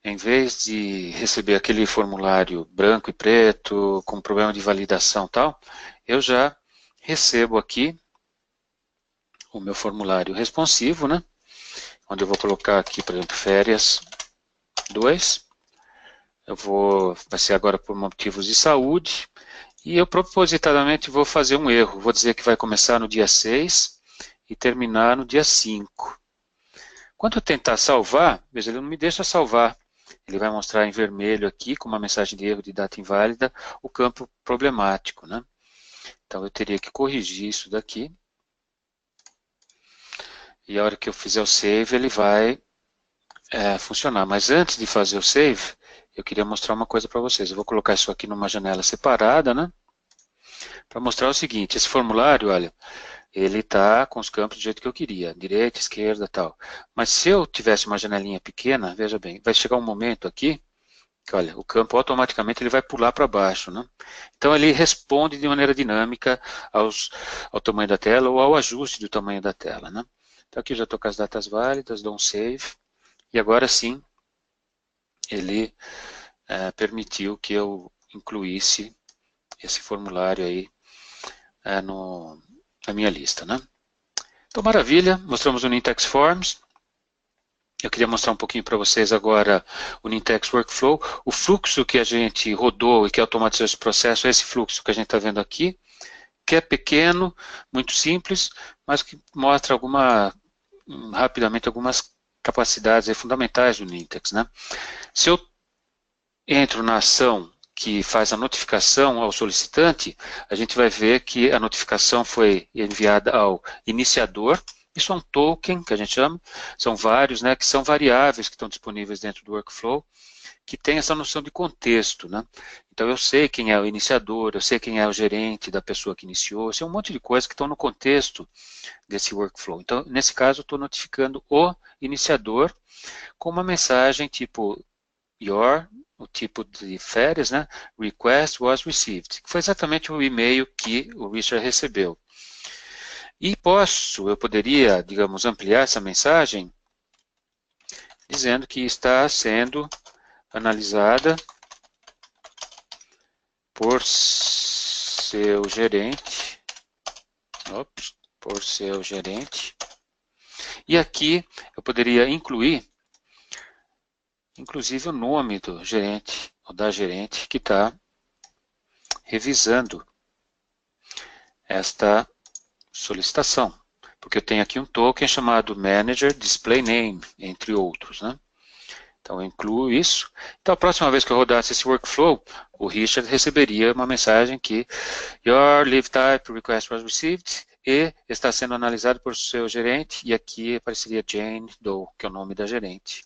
em vez de receber aquele formulário branco e preto, com problema de validação e tal, eu já recebo aqui o meu formulário responsivo, né? Onde eu vou colocar aqui, por exemplo, férias 2. Vai ser agora por motivos de saúde. E eu propositadamente vou fazer um erro. Vou dizer que vai começar no dia 6 e terminar no dia 5. Quando eu tentar salvar, veja, ele não me deixa salvar. Ele vai mostrar em vermelho aqui, com uma mensagem de erro de data inválida, o campo problemático, né? Então eu teria que corrigir isso daqui. E a hora que eu fizer o save, ele vai funcionar. Mas antes de fazer o save, eu queria mostrar uma coisa para vocês. Eu vou colocar isso aqui numa janela separada, né? Para mostrar o seguinte, esse formulário, olha, ele está com os campos do jeito que eu queria, direita, esquerda, tal. Mas se eu tivesse uma janelinha pequena, veja bem, vai chegar um momento aqui que, olha, o campo automaticamente ele vai pular para baixo, né? Então ele responde de maneira dinâmica ao tamanho da tela ou ao ajuste do tamanho da tela, né? Então aqui eu já estou com as datas válidas, dou um save, e agora sim ele permitiu que eu incluísse esse formulário aí na minha lista, né? Então, maravilha, mostramos o Nintex Forms. Eu queria mostrar um pouquinho para vocês agora o Nintex Workflow. O fluxo que a gente rodou e que automatizou esse processo é esse fluxo que a gente está vendo aqui, que é pequeno, muito simples, mas que mostra rapidamente algumas capacidades fundamentais do Nintex, né? Se eu entro na ação que faz a notificação ao solicitante, a gente vai ver que a notificação foi enviada ao iniciador. Isso é um token, que a gente chama, são vários, né, que são variáveis que estão disponíveis dentro do workflow, que tem essa noção de contexto, né? Então eu sei quem é o iniciador, eu sei quem é o gerente da pessoa que iniciou, isso é um monte de coisas que estão no contexto desse workflow. Então, nesse caso, eu estou notificando o iniciador com uma mensagem tipo o tipo de férias, né? Request was received, que foi exatamente o e-mail que o Richard recebeu. E eu poderia, digamos, ampliar essa mensagem dizendo que está sendo analisada por seu gerente, e aqui eu poderia incluir, inclusive, o nome do gerente ou da gerente que está revisando esta solicitação, porque eu tenho aqui um token chamado Manager Display Name, entre outros, né? Então eu incluo isso. Então a próxima vez que eu rodasse esse workflow, o Richard receberia uma mensagem que Your Leave Type Request was received e está sendo analisado por seu gerente, e aqui apareceria Jane Doe, que é o nome da gerente.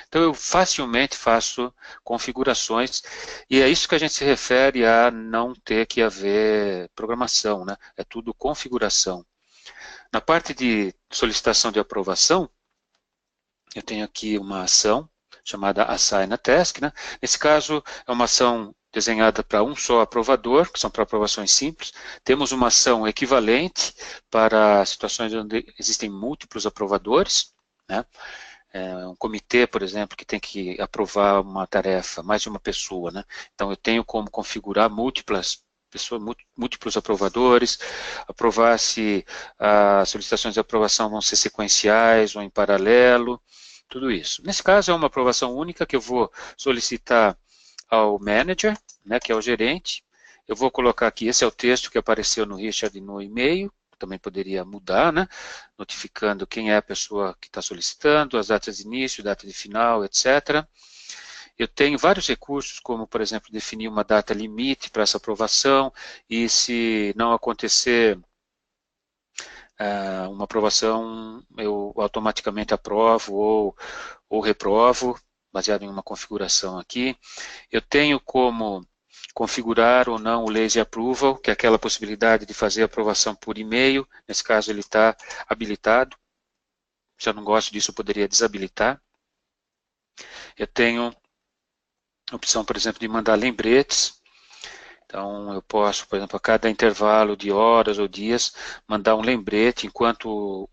Então eu facilmente faço configurações, e é isso que a gente se refere a não ter que haver programação, né? É tudo configuração. Na parte de solicitação de aprovação, eu tenho aqui uma ação chamada Assign a Task, né? Nesse caso é uma ação desenhada para um só aprovador, que são para aprovações simples. Temos uma ação equivalente para situações onde existem múltiplos aprovadores, né? Um comitê, por exemplo, que tem que aprovar uma tarefa, mais de uma pessoa, né? Então eu tenho como configurar múltiplos aprovadores, aprovar se as solicitações de aprovação vão ser sequenciais ou em paralelo, tudo isso. Nesse caso é uma aprovação única que eu vou solicitar ao manager, né, que é o gerente. Eu vou colocar aqui, esse é o texto que apareceu no Richard no e-mail, também poderia mudar, né? Notificando quem é a pessoa que está solicitando, as datas de início, data de final, etc. Eu tenho vários recursos, como, por exemplo, definir uma data limite para essa aprovação, e se não acontecer uma aprovação, eu automaticamente aprovo ou reprovo, baseado em uma configuração aqui. Eu tenho como configurar ou não o Lazy Approval, que é aquela possibilidade de fazer aprovação por e-mail. Nesse caso ele está habilitado. Se eu não gosto disso, eu poderia desabilitar. Eu tenho a opção, por exemplo, de mandar lembretes. Então eu posso, por exemplo, a cada intervalo de horas ou dias, mandar um lembrete enquanto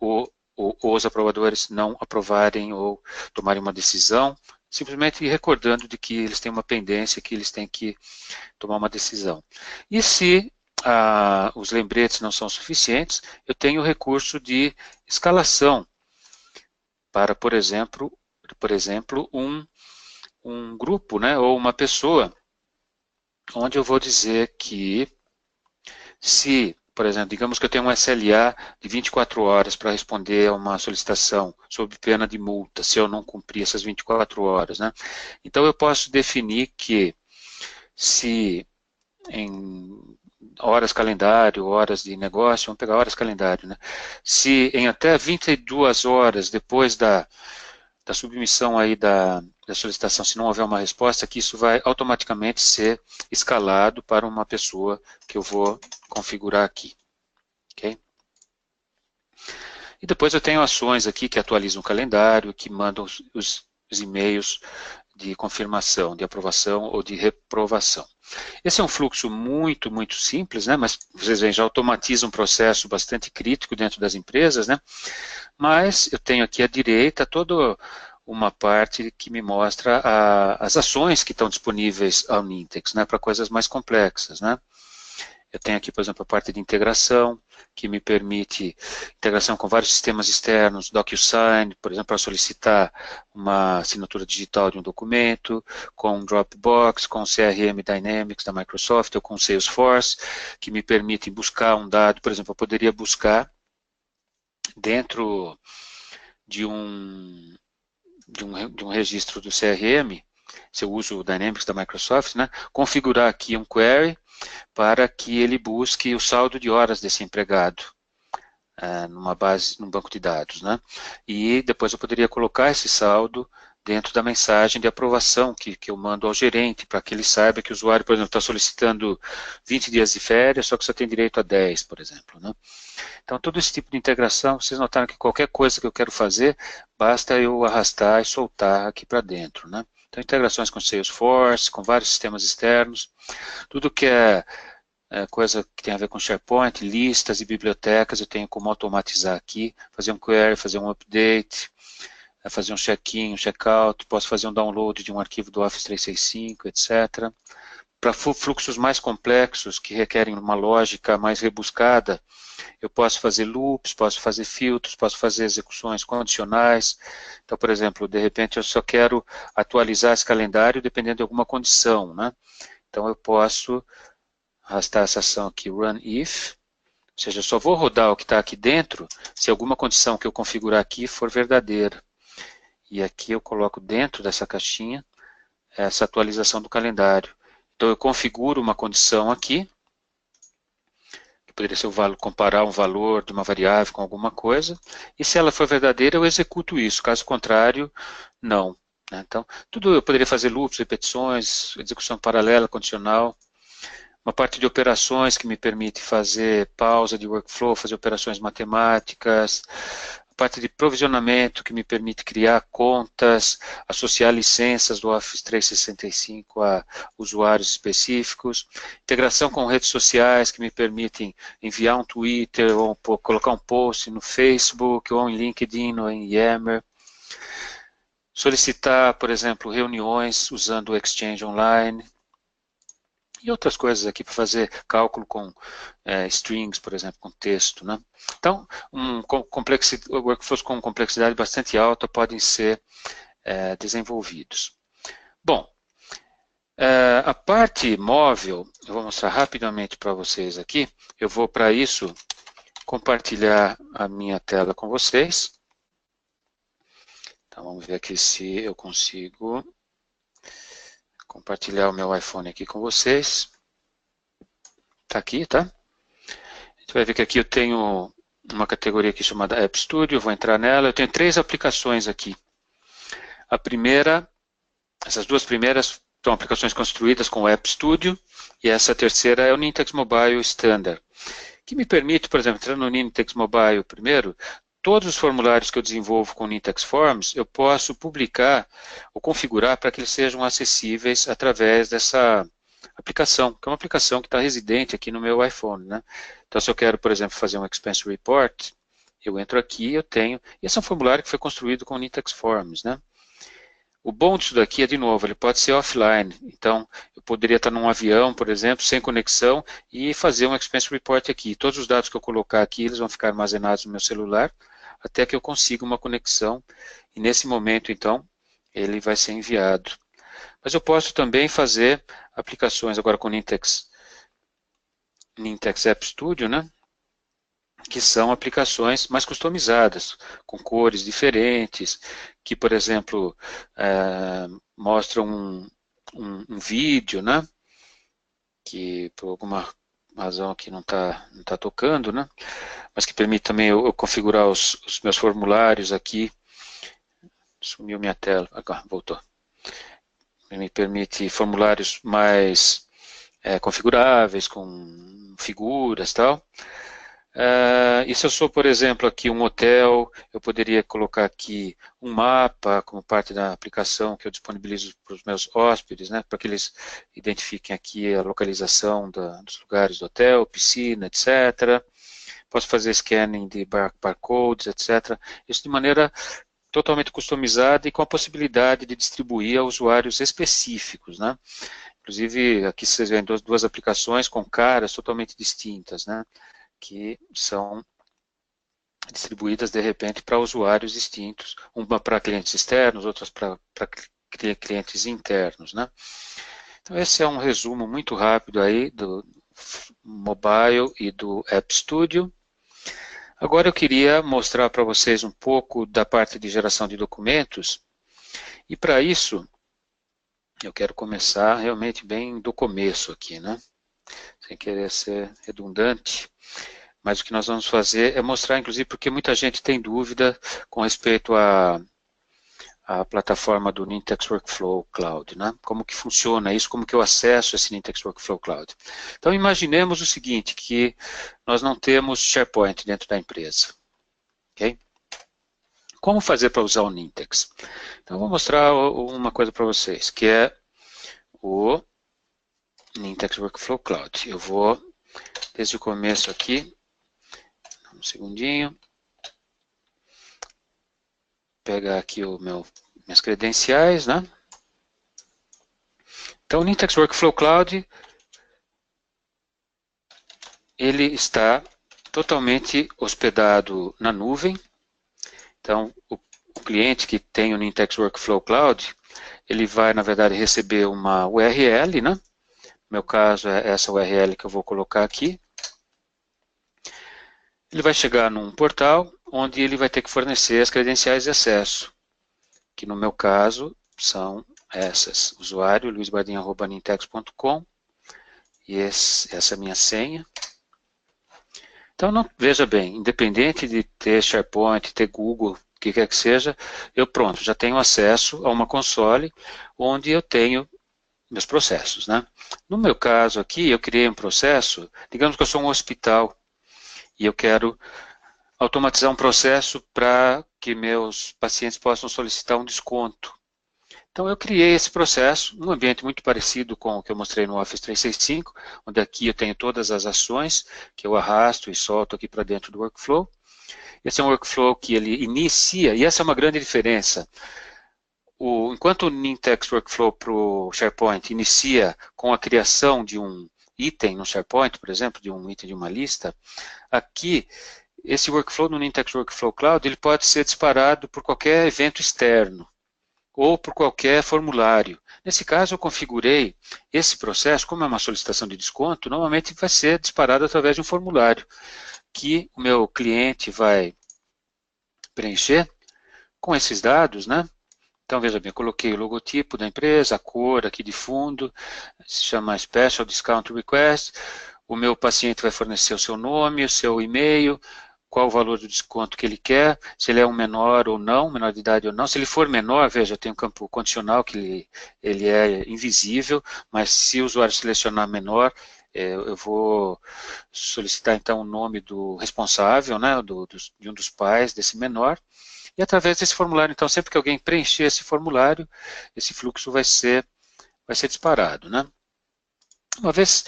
os aprovadores não aprovarem ou tomarem uma decisão, simplesmente recordando de que eles têm uma pendência, que eles têm que tomar uma decisão. E se os lembretes não são suficientes, eu tenho o recurso de escalação para, por exemplo um grupo, né, ou uma pessoa, onde eu vou dizer que se, por exemplo, digamos que eu tenho um SLA de 24 horas para responder a uma solicitação sob pena de multa, se eu não cumprir essas 24 horas, né? Então eu posso definir que se em horas calendário, horas de negócio, vamos pegar horas calendário, né? Se em até 22 horas depois da submissão aí da solicitação, se não houver uma resposta, que isso vai automaticamente ser escalado para uma pessoa que eu vou configurar aqui, ok? E depois eu tenho ações aqui que atualizam o calendário, que mandam os e-mails de confirmação, de aprovação ou de reprovação. Esse é um fluxo muito, muito simples, né? Mas vocês veem, já automatiza um processo bastante crítico dentro das empresas, né? Mas eu tenho aqui à direita toda uma parte que me mostra as ações que estão disponíveis ao Nintex, né? Para coisas mais complexas, né? Eu tenho aqui, por exemplo, a parte de integração, que me permite integração com vários sistemas externos, DocuSign, por exemplo, para solicitar uma assinatura digital de um documento, com Dropbox, com CRM Dynamics da Microsoft, ou com Salesforce, que me permite buscar um dado, por exemplo, eu poderia buscar dentro de um registro do CRM, se eu uso o Dynamics da Microsoft, né, configurar aqui um query para que ele busque o saldo de horas desse empregado numa base, num banco de dados, né? E depois eu poderia colocar esse saldo dentro da mensagem de aprovação que eu mando ao gerente, para que ele saiba que o usuário, por exemplo, está solicitando 20 dias de férias, só que só tem direito a 10, por exemplo, né? Então, todo esse tipo de integração, vocês notaram que qualquer coisa que eu quero fazer, basta eu arrastar e soltar aqui para dentro, né? Então, integrações com Salesforce, com vários sistemas externos, tudo que é coisa que tem a ver com SharePoint, listas e bibliotecas, eu tenho como automatizar aqui, fazer um query, fazer um update, fazer um check-in, um check-out, posso fazer um download de um arquivo do Office 365, etc. Para fluxos mais complexos, que requerem uma lógica mais rebuscada, eu posso fazer loops, posso fazer filtros, posso fazer execuções condicionais. Então, por exemplo, de repente eu só quero atualizar esse calendário dependendo de alguma condição, né? Então eu posso arrastar essa ação aqui, run if, ou seja, eu só vou rodar o que está aqui dentro se alguma condição que eu configurar aqui for verdadeira. E aqui eu coloco dentro dessa caixinha essa atualização do calendário. Então eu configuro uma condição aqui, que poderia ser comparar um valor de uma variável com alguma coisa, e se ela for verdadeira eu executo isso, caso contrário, não. Então, tudo eu poderia fazer loops, repetições, execução paralela, condicional, uma parte de operações que me permite fazer pausa de workflow, fazer operações matemáticas, a parte de provisionamento que me permite criar contas, associar licenças do Office 365 a usuários específicos, integração com redes sociais que me permitem enviar um Twitter ou colocar um post no Facebook ou em LinkedIn ou em Yammer, solicitar, por exemplo, reuniões usando o Exchange Online, e outras coisas aqui para fazer cálculo com strings, por exemplo, com texto, né? Então, workflows com complexidade bastante alta podem ser desenvolvidos. Bom, a parte móvel, eu vou mostrar rapidamente para vocês aqui. Eu vou, para isso, compartilhar a minha tela com vocês. Então, vamos ver aqui se eu consigo compartilhar o meu iPhone aqui com vocês. Está aqui, tá? A gente vai ver que aqui eu tenho uma categoria aqui chamada App Studio, eu vou entrar nela. Eu tenho 3 aplicações aqui. A primeira, essas duas primeiras são aplicações construídas com o App Studio, e essa terceira é o Nintex Mobile Standard, que me permite, por exemplo, entrar no Nintex Mobile primeiro, todos os formulários que eu desenvolvo com o Nintex Forms, eu posso publicar ou configurar para que eles sejam acessíveis através dessa aplicação, que é uma aplicação que está residente aqui no meu iPhone, né? Então, se eu quero, por exemplo, fazer um Expense Report, eu entro aqui, eu tenho, e esse é um formulário que foi construído com o Nintex Forms, né? O bom disso daqui é, de novo, ele pode ser offline, então eu poderia estar num avião, por exemplo, sem conexão, e fazer um Expense Report aqui. Todos os dados que eu colocar aqui, eles vão ficar armazenados no meu celular, até que eu consiga uma conexão, e nesse momento, então, ele vai ser enviado. Mas eu posso também fazer aplicações agora com Nintex App Studio, né? Que são aplicações mais customizadas, com cores diferentes, que, por exemplo, mostram um vídeo, né? Que por alguma razão aqui não tá tocando, né? Mas que permite também eu configurar os meus formulários aqui. Sumiu minha tela, agora voltou. Me permite formulários mais configuráveis, com figuras e tal. E se eu sou, por exemplo, aqui um hotel, eu poderia colocar aqui um mapa como parte da aplicação que eu disponibilizo para os meus hóspedes, né, para que eles identifiquem aqui a localização dos lugares do hotel, piscina, etc. Posso fazer scanning de barcodes, etc. Isso de maneira totalmente customizada e com a possibilidade de distribuir a usuários específicos, né? Inclusive, aqui vocês veem duas aplicações com caras totalmente distintas, né? Que são distribuídas, de repente, para usuários distintos, uma para clientes externos, outras para clientes internos, né? Então, esse é um resumo muito rápido aí do mobile e do App Studio. Agora eu queria mostrar para vocês um pouco da parte de geração de documentos, e para isso eu quero começar realmente bem do começo aqui, né? Sem querer ser redundante, mas o que nós vamos fazer é mostrar, inclusive, porque muita gente tem dúvida com respeito à plataforma do Nintex Workflow Cloud, né? Como que funciona isso, como que eu acesso esse Nintex Workflow Cloud. Então, imaginemos o seguinte, que nós não temos SharePoint dentro da empresa, ok? Como fazer para usar o Nintex? Então, eu vou mostrar uma coisa para vocês, que é o Nintex Workflow Cloud. Eu vou, desde o começo aqui, um segundinho, pegar aqui minhas credenciais, né? Então, o Nintex Workflow Cloud, ele está totalmente hospedado na nuvem. Então, o cliente que tem o Nintex Workflow Cloud, ele vai, na verdade, receber uma URL, né? No meu caso, é essa URL que eu vou colocar aqui. Ele vai chegar num portal onde ele vai ter que fornecer as credenciais de acesso, que no meu caso são essas, usuário luisbardinha@nintex.com, e essa é a minha senha. Então, veja bem, independente de ter SharePoint, ter Google, o que quer que seja, eu pronto, já tenho acesso a uma console onde eu tenho meus processos, né? No meu caso aqui, eu criei um processo, digamos que eu sou um hospital, e eu quero automatizar um processo para que meus pacientes possam solicitar um desconto. Então, eu criei esse processo, num ambiente muito parecido com o que eu mostrei no Office 365, onde aqui eu tenho todas as ações que eu arrasto e solto aqui para dentro do workflow. Esse é um workflow que ele inicia, e essa é uma grande diferença. Enquanto o Nintex Workflow para o SharePoint inicia com a criação de um item no SharePoint, por exemplo, de um item de uma lista, aqui, esse workflow no Nintex Workflow Cloud, ele pode ser disparado por qualquer evento externo, ou por qualquer formulário. Nesse caso, eu configurei esse processo, como é uma solicitação de desconto, normalmente vai ser disparado através de um formulário, que o meu cliente vai preencher com esses dados, né? Então, veja bem, eu coloquei o logotipo da empresa, a cor aqui de fundo, se chama Special Discount Request, o meu paciente vai fornecer o seu nome, o seu e-mail, qual o valor do desconto que ele quer, se ele é um menor ou não, menor de idade ou não. Se ele for menor, veja, tem um campo condicional que ele é invisível, mas se o usuário selecionar menor, eu vou solicitar então o nome do responsável, né, de um dos pais desse menor, e através desse formulário, então, sempre que alguém preencher esse formulário, esse fluxo vai ser disparado, né? Uma vez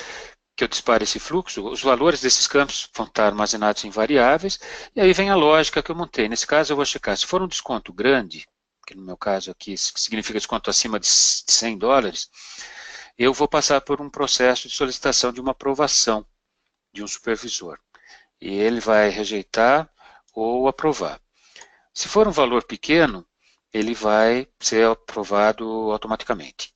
que eu dispare esse fluxo, os valores desses campos vão estar armazenados em variáveis, e aí vem a lógica que eu montei. Nesse caso, eu vou checar, se for um desconto grande, que no meu caso aqui significa desconto acima de $100, eu vou passar por um processo de solicitação de uma aprovação de um supervisor. E ele vai rejeitar ou aprovar. Se for um valor pequeno, ele vai ser aprovado automaticamente.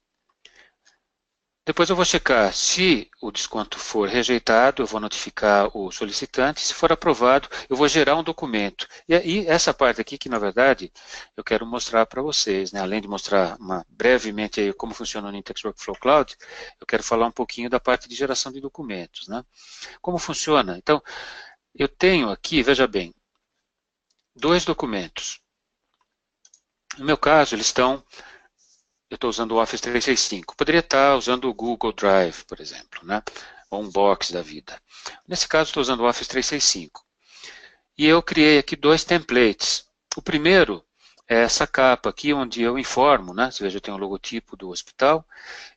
Depois eu vou checar se o desconto for rejeitado, eu vou notificar o solicitante. Se for aprovado, eu vou gerar um documento. E aí, essa parte aqui que, na verdade, eu quero mostrar para vocês, né? Além de mostrar brevemente aí como funciona o Nintex Workflow Cloud, eu quero falar um pouquinho da parte de geração de documentos, né? Como funciona? Então, eu tenho aqui, veja bem, dois documentos. No meu caso, eles estão... Eu estou usando o Office 365. Poderia estar usando o Google Drive, por exemplo, né? Ou um box da vida. Nesse caso, estou usando o Office 365. E eu criei aqui dois templates. O primeiro é essa capa aqui, onde eu informo, né? Você veja, eu tenho o logotipo do hospital.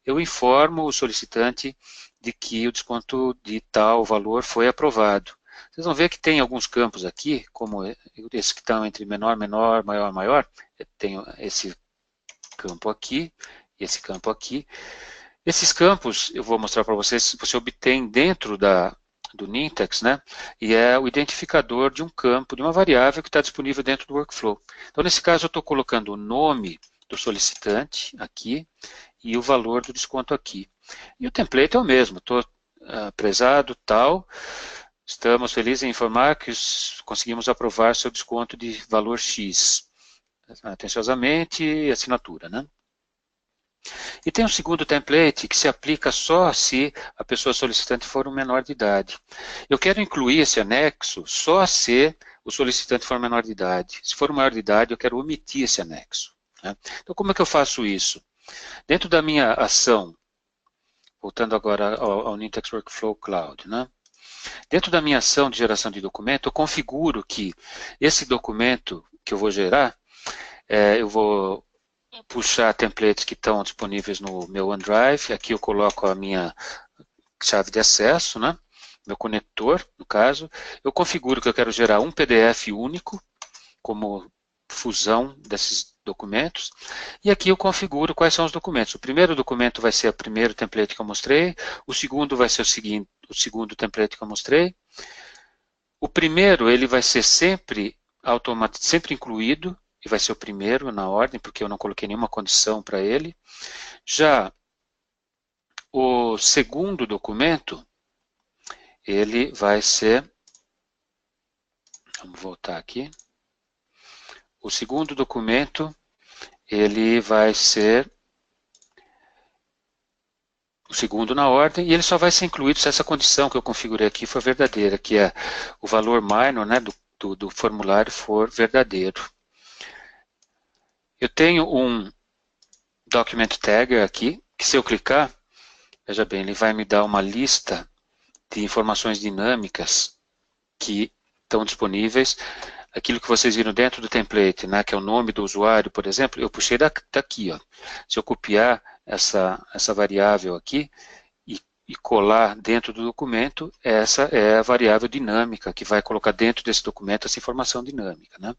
Eu informo o solicitante de que o desconto de tal valor foi aprovado. Vocês vão ver que tem alguns campos aqui, como esse que estão entre menor, menor, maior, maior. Eu tenho esse campo aqui, e esse campo aqui. Esses campos, eu vou mostrar para vocês, você obtém dentro do Nintex, né? E é o identificador de um campo, de uma variável que está disponível dentro do workflow. Então, nesse caso, eu estou colocando o nome do solicitante aqui e o valor do desconto aqui. E o template é o mesmo, estou prezado, tal, estamos felizes em informar que conseguimos aprovar seu desconto de valor X. Atenciosamente, assinatura, né? E tem um segundo template que se aplica só se a pessoa solicitante for um menor de idade. Eu quero incluir esse anexo só se o solicitante for menor de idade. Se for maior de idade, eu quero omitir esse anexo, né? Então, como é que eu faço isso? Dentro da minha ação, voltando agora ao Nintex Workflow Cloud, né? Dentro da minha ação de geração de documento, eu configuro que esse documento que eu vou gerar, eu vou puxar templates que estão disponíveis no meu OneDrive. Aqui eu coloco a minha chave de acesso, né? Meu conector, no caso. Eu configuro que eu quero gerar um PDF único, como fusão desses documentos. E aqui eu configuro quais são os documentos. O primeiro documento vai ser o primeiro template que eu mostrei. O segundo vai ser o segundo template que eu mostrei. O primeiro, ele vai ser sempre incluído, e vai ser o primeiro na ordem, porque eu não coloquei nenhuma condição para ele. Já o segundo documento, ele vai ser... Vamos voltar aqui. O segundo documento, ele vai ser o segundo na ordem, e ele só vai ser incluído se essa condição que eu configurei aqui for verdadeira, que é o valor minor, né, do formulário for verdadeiro. Eu tenho um document tagger aqui, que se eu clicar, veja bem, ele vai me dar uma lista de informações dinâmicas que estão disponíveis. Aquilo que vocês viram dentro do template, né, que é o nome do usuário, por exemplo, eu puxei daqui. Ó. Se eu copiar essa variável aqui e colar dentro do documento, essa é a variável dinâmica que vai colocar dentro desse documento essa informação dinâmica, né?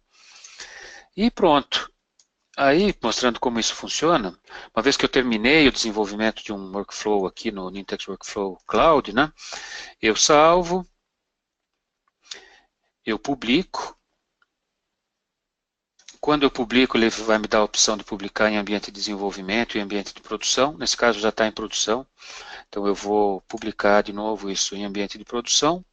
E pronto. Aí, mostrando como isso funciona, uma vez que eu terminei o desenvolvimento de um workflow aqui no Nintex Workflow Cloud, né, eu salvo, eu publico. Quando eu publico, ele vai me dar a opção de publicar em ambiente de desenvolvimento e ambiente de produção. Nesse caso, já está em produção. Então, eu vou publicar de novo isso em ambiente de produção.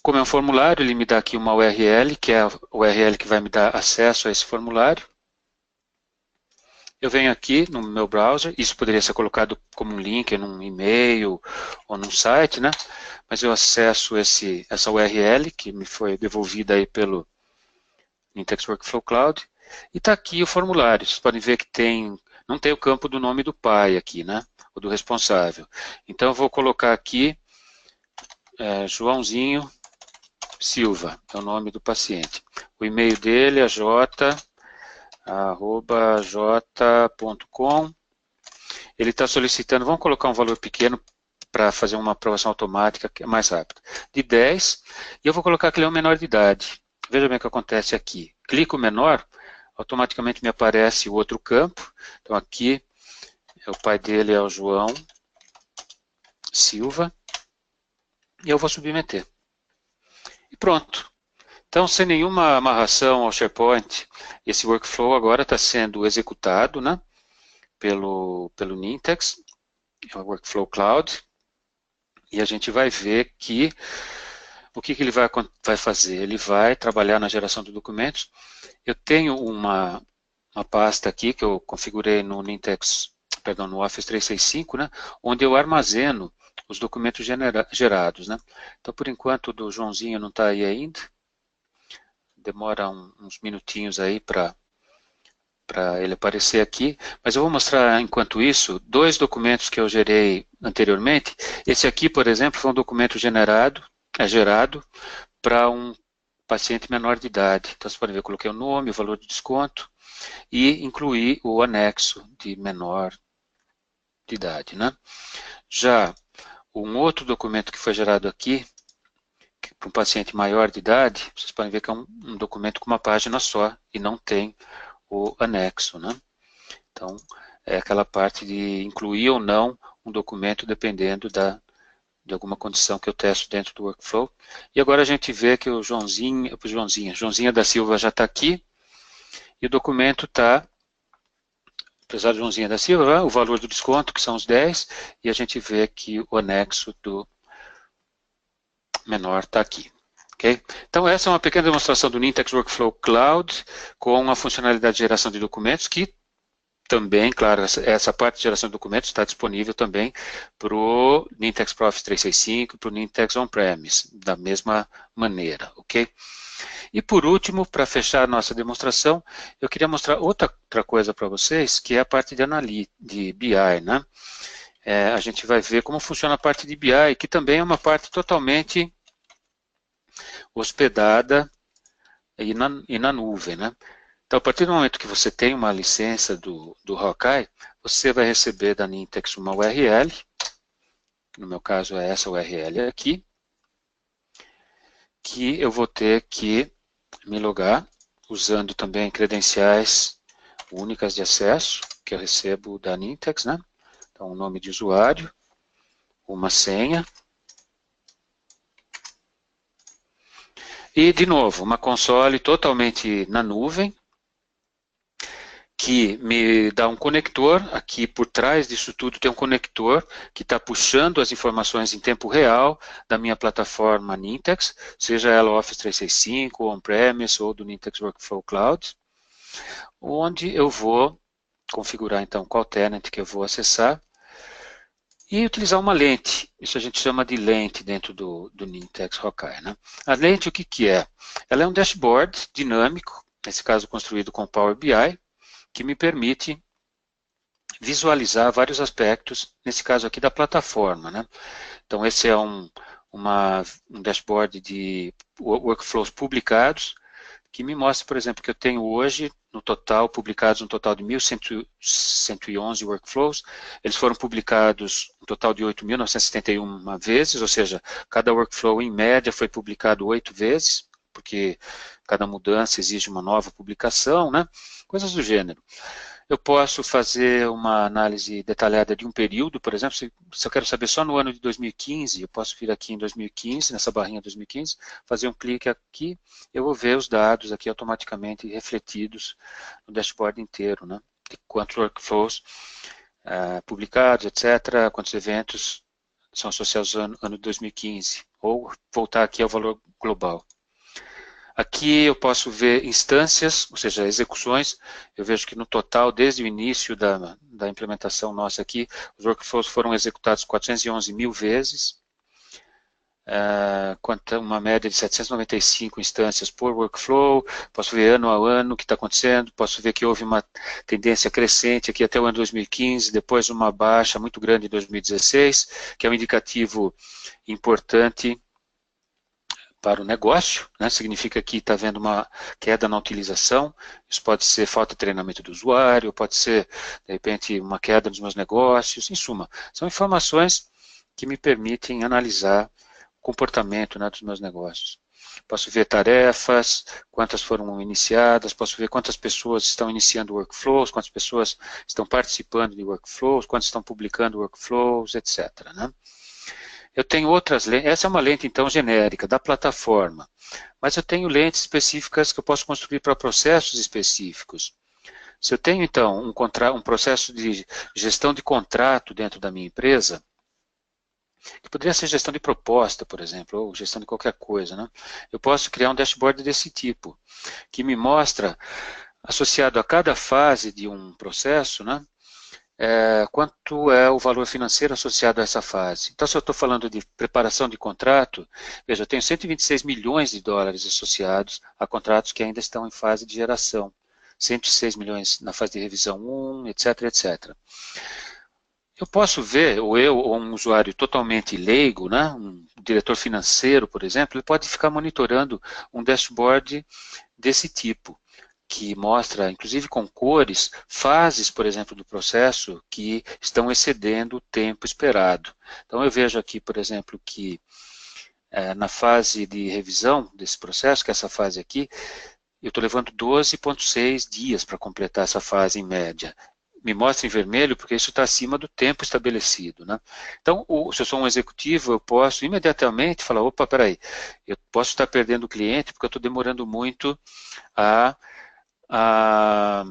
Como é um formulário, ele me dá aqui uma URL, que é a URL que vai me dar acesso a esse formulário. Eu venho aqui no meu browser, isso poderia ser colocado como um link num e-mail ou num site, né? Mas eu acesso essa URL que me foi devolvida aí pelo Nintex Workflow Cloud, e está aqui o formulário. Vocês podem ver que não tem o campo do nome do pai aqui, né? Ou do responsável. Então eu vou colocar aqui Joãozinho Silva, é o nome do paciente. O e-mail dele é j@j.com. Ele está solicitando, vamos colocar um valor pequeno para fazer uma aprovação automática, que é mais rápido, de 10, e eu vou colocar que ele é um menor de idade. Veja bem o que acontece aqui. Clico menor, automaticamente me aparece o outro campo. Então aqui, o pai dele é o João Silva, e eu vou submeter. E pronto. Então, sem nenhuma amarração ao SharePoint, esse workflow agora está sendo executado, né? pelo Nintex, é o Workflow Cloud, e a gente vai ver que o que ele vai fazer? Ele vai trabalhar na geração de documentos. Eu tenho uma pasta aqui que eu configurei no Nintex, perdão, no Office 365, né, onde eu armazeno os documentos gerados, né. Então, por enquanto, o do Joãozinho não está aí ainda. Demora uns minutinhos aí para ele aparecer aqui, mas eu vou mostrar, enquanto isso, dois documentos que eu gerei anteriormente. Esse aqui, por exemplo, foi um documento gerado para um paciente menor de idade. Então, vocês podem ver, eu coloquei o nome, o valor de desconto e incluí o anexo de menor de idade, né? Já um outro documento que foi gerado aqui, para um paciente maior de idade, vocês podem ver que é um documento com uma página só e não tem o anexo, né? Então, é aquela parte de incluir ou não um documento dependendo de alguma condição que eu testo dentro do workflow. E agora a gente vê que o Joãozinha da Silva já está aqui, e o documento está, apesar do Joãozinha da Silva, o valor do desconto, que são os 10, e a gente vê que o anexo do menor está aqui. Okay? Então, essa é uma pequena demonstração do Nintex Workflow Cloud com a funcionalidade de geração de documentos, que também, claro, essa parte de geração de documentos está disponível também para o Nintex Pro Office 365, para o Nintex On-Premise, da mesma maneira, ok? E por último, para fechar a nossa demonstração, eu queria mostrar outra coisa para vocês, que é a parte de BI, né? A gente vai ver como funciona a parte de BI, que também é uma parte totalmente hospedada e na nuvem, né? Então, a partir do momento que você tem uma licença do Hawkeye, você vai receber da Nintex uma URL, no meu caso é essa URL aqui, que eu vou ter que me logar, usando também credenciais únicas de acesso, que eu recebo da Nintex, né? Então, o nome de usuário, uma senha, e, de novo, uma console totalmente na nuvem, que me dá um conector, aqui por trás disso tudo tem um conector que está puxando as informações em tempo real da minha plataforma Nintex, seja ela Office 365, On-Premise ou do Nintex Workflow Cloud, onde eu vou configurar então qual tenant que eu vou acessar e utilizar uma lente. Isso a gente chama de lente dentro do Nintex Hawkeye, né? A lente, o que é? Ela é um dashboard dinâmico, nesse caso construído com Power BI, que me permite visualizar vários aspectos, nesse caso aqui da plataforma, né? Então esse é um dashboard de workflows publicados, que me mostra, por exemplo, que eu tenho hoje, no total, publicados um total de 1.111 workflows, eles foram publicados um total de 8.971 vezes, ou seja, cada workflow em média foi publicado 8 vezes, porque cada mudança exige uma nova publicação, né? Coisas do gênero. Eu posso fazer uma análise detalhada de um período, por exemplo, se eu quero saber só no ano de 2015, eu posso vir aqui em 2015, nessa barrinha 2015, fazer um clique aqui, eu vou ver os dados aqui automaticamente refletidos no dashboard inteiro, né? De quantos workflows publicados, etc., quantos eventos são associados ao ano de 2015, ou voltar aqui ao valor global. Aqui eu posso ver instâncias, ou seja, execuções. Eu vejo que no total, desde o início da implementação nossa aqui, os workflows foram executados 411 mil vezes, uma média de 795 instâncias por workflow. Posso ver ano a ano o que está acontecendo, posso ver que houve uma tendência crescente aqui até o ano 2015, depois uma baixa muito grande em 2016, que é um indicativo importante para o negócio, né? Significa que está havendo uma queda na utilização, isso pode ser falta de treinamento do usuário, pode ser, de repente, uma queda nos meus negócios, em suma, são informações que me permitem analisar o comportamento, né, dos meus negócios. Posso ver tarefas, quantas foram iniciadas, posso ver quantas pessoas estão iniciando workflows, quantas pessoas estão participando de workflows, quantas estão publicando workflows, etc., né? Eu tenho outras lentes, essa é uma lente então genérica da plataforma, mas eu tenho lentes específicas que eu posso construir para processos específicos. Se eu tenho, então, um processo de gestão de contrato dentro da minha empresa, que poderia ser gestão de proposta, por exemplo, ou gestão de qualquer coisa, né? Eu posso criar um dashboard desse tipo, que me mostra, associado a cada fase de um processo, né, quanto é o valor financeiro associado a essa fase. Então, se eu estou falando de preparação de contrato, veja, eu tenho 126 milhões de dólares associados a contratos que ainda estão em fase de geração. 106 milhões na fase de revisão 1, etc, etc. Eu posso ver, ou um usuário totalmente leigo, né, um diretor financeiro, por exemplo, ele pode ficar monitorando um dashboard desse tipo, que mostra, inclusive com cores, fases, por exemplo, do processo que estão excedendo o tempo esperado. Então eu vejo aqui, por exemplo, que na fase de revisão desse processo, que é essa fase aqui, eu estou levando 12,6 dias para completar essa fase em média. Me mostra em vermelho porque isso está acima do tempo estabelecido, né? Então, se eu sou um executivo, eu posso imediatamente falar, opa, peraí, eu posso estar perdendo o cliente porque eu estou demorando muito a a,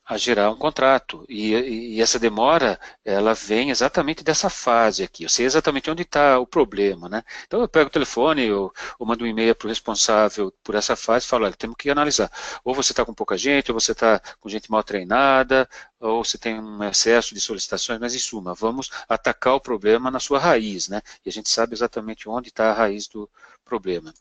a gerar um contrato. E essa demora, ela vem exatamente dessa fase aqui. Eu sei exatamente onde está o problema, né? Então eu pego o telefone, eu mando um e-mail para o responsável por essa fase e falo, olha, temos que analisar. Ou você está com pouca gente, ou você está com gente mal treinada, ou você tem um excesso de solicitações, mas em suma, vamos atacar o problema na sua raiz, né? E a gente sabe exatamente onde está a raiz do problema.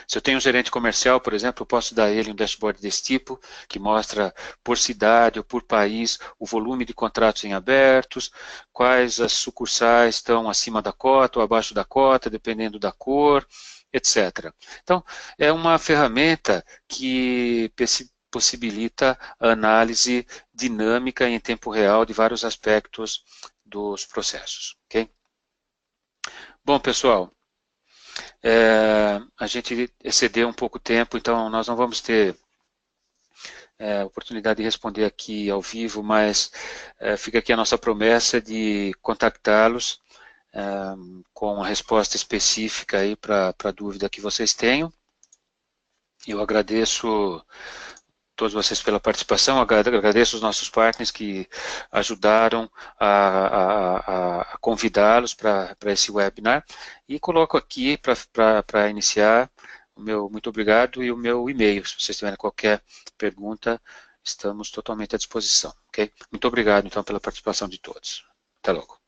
Se eu tenho um gerente comercial, por exemplo, eu posso dar a ele um dashboard desse tipo, que mostra por cidade ou por país o volume de contratos em abertos, quais as sucursais estão acima da cota ou abaixo da cota, dependendo da cor, etc. Então, é uma ferramenta que possibilita a análise dinâmica em tempo real de vários aspectos dos processos. Okay? Bom, pessoal, a gente excedeu um pouco o tempo, então nós não vamos ter oportunidade de responder aqui ao vivo, mas fica aqui a nossa promessa de contactá-los com a resposta específica aí para a dúvida que vocês tenham. Eu agradeço todos vocês pela participação, agradeço os nossos partners que ajudaram a convidá-los para esse webinar e coloco aqui para iniciar o meu muito obrigado e o meu e-mail. Se vocês tiverem qualquer pergunta, estamos totalmente à disposição. Okay? Muito obrigado então pela participação de todos. Até logo.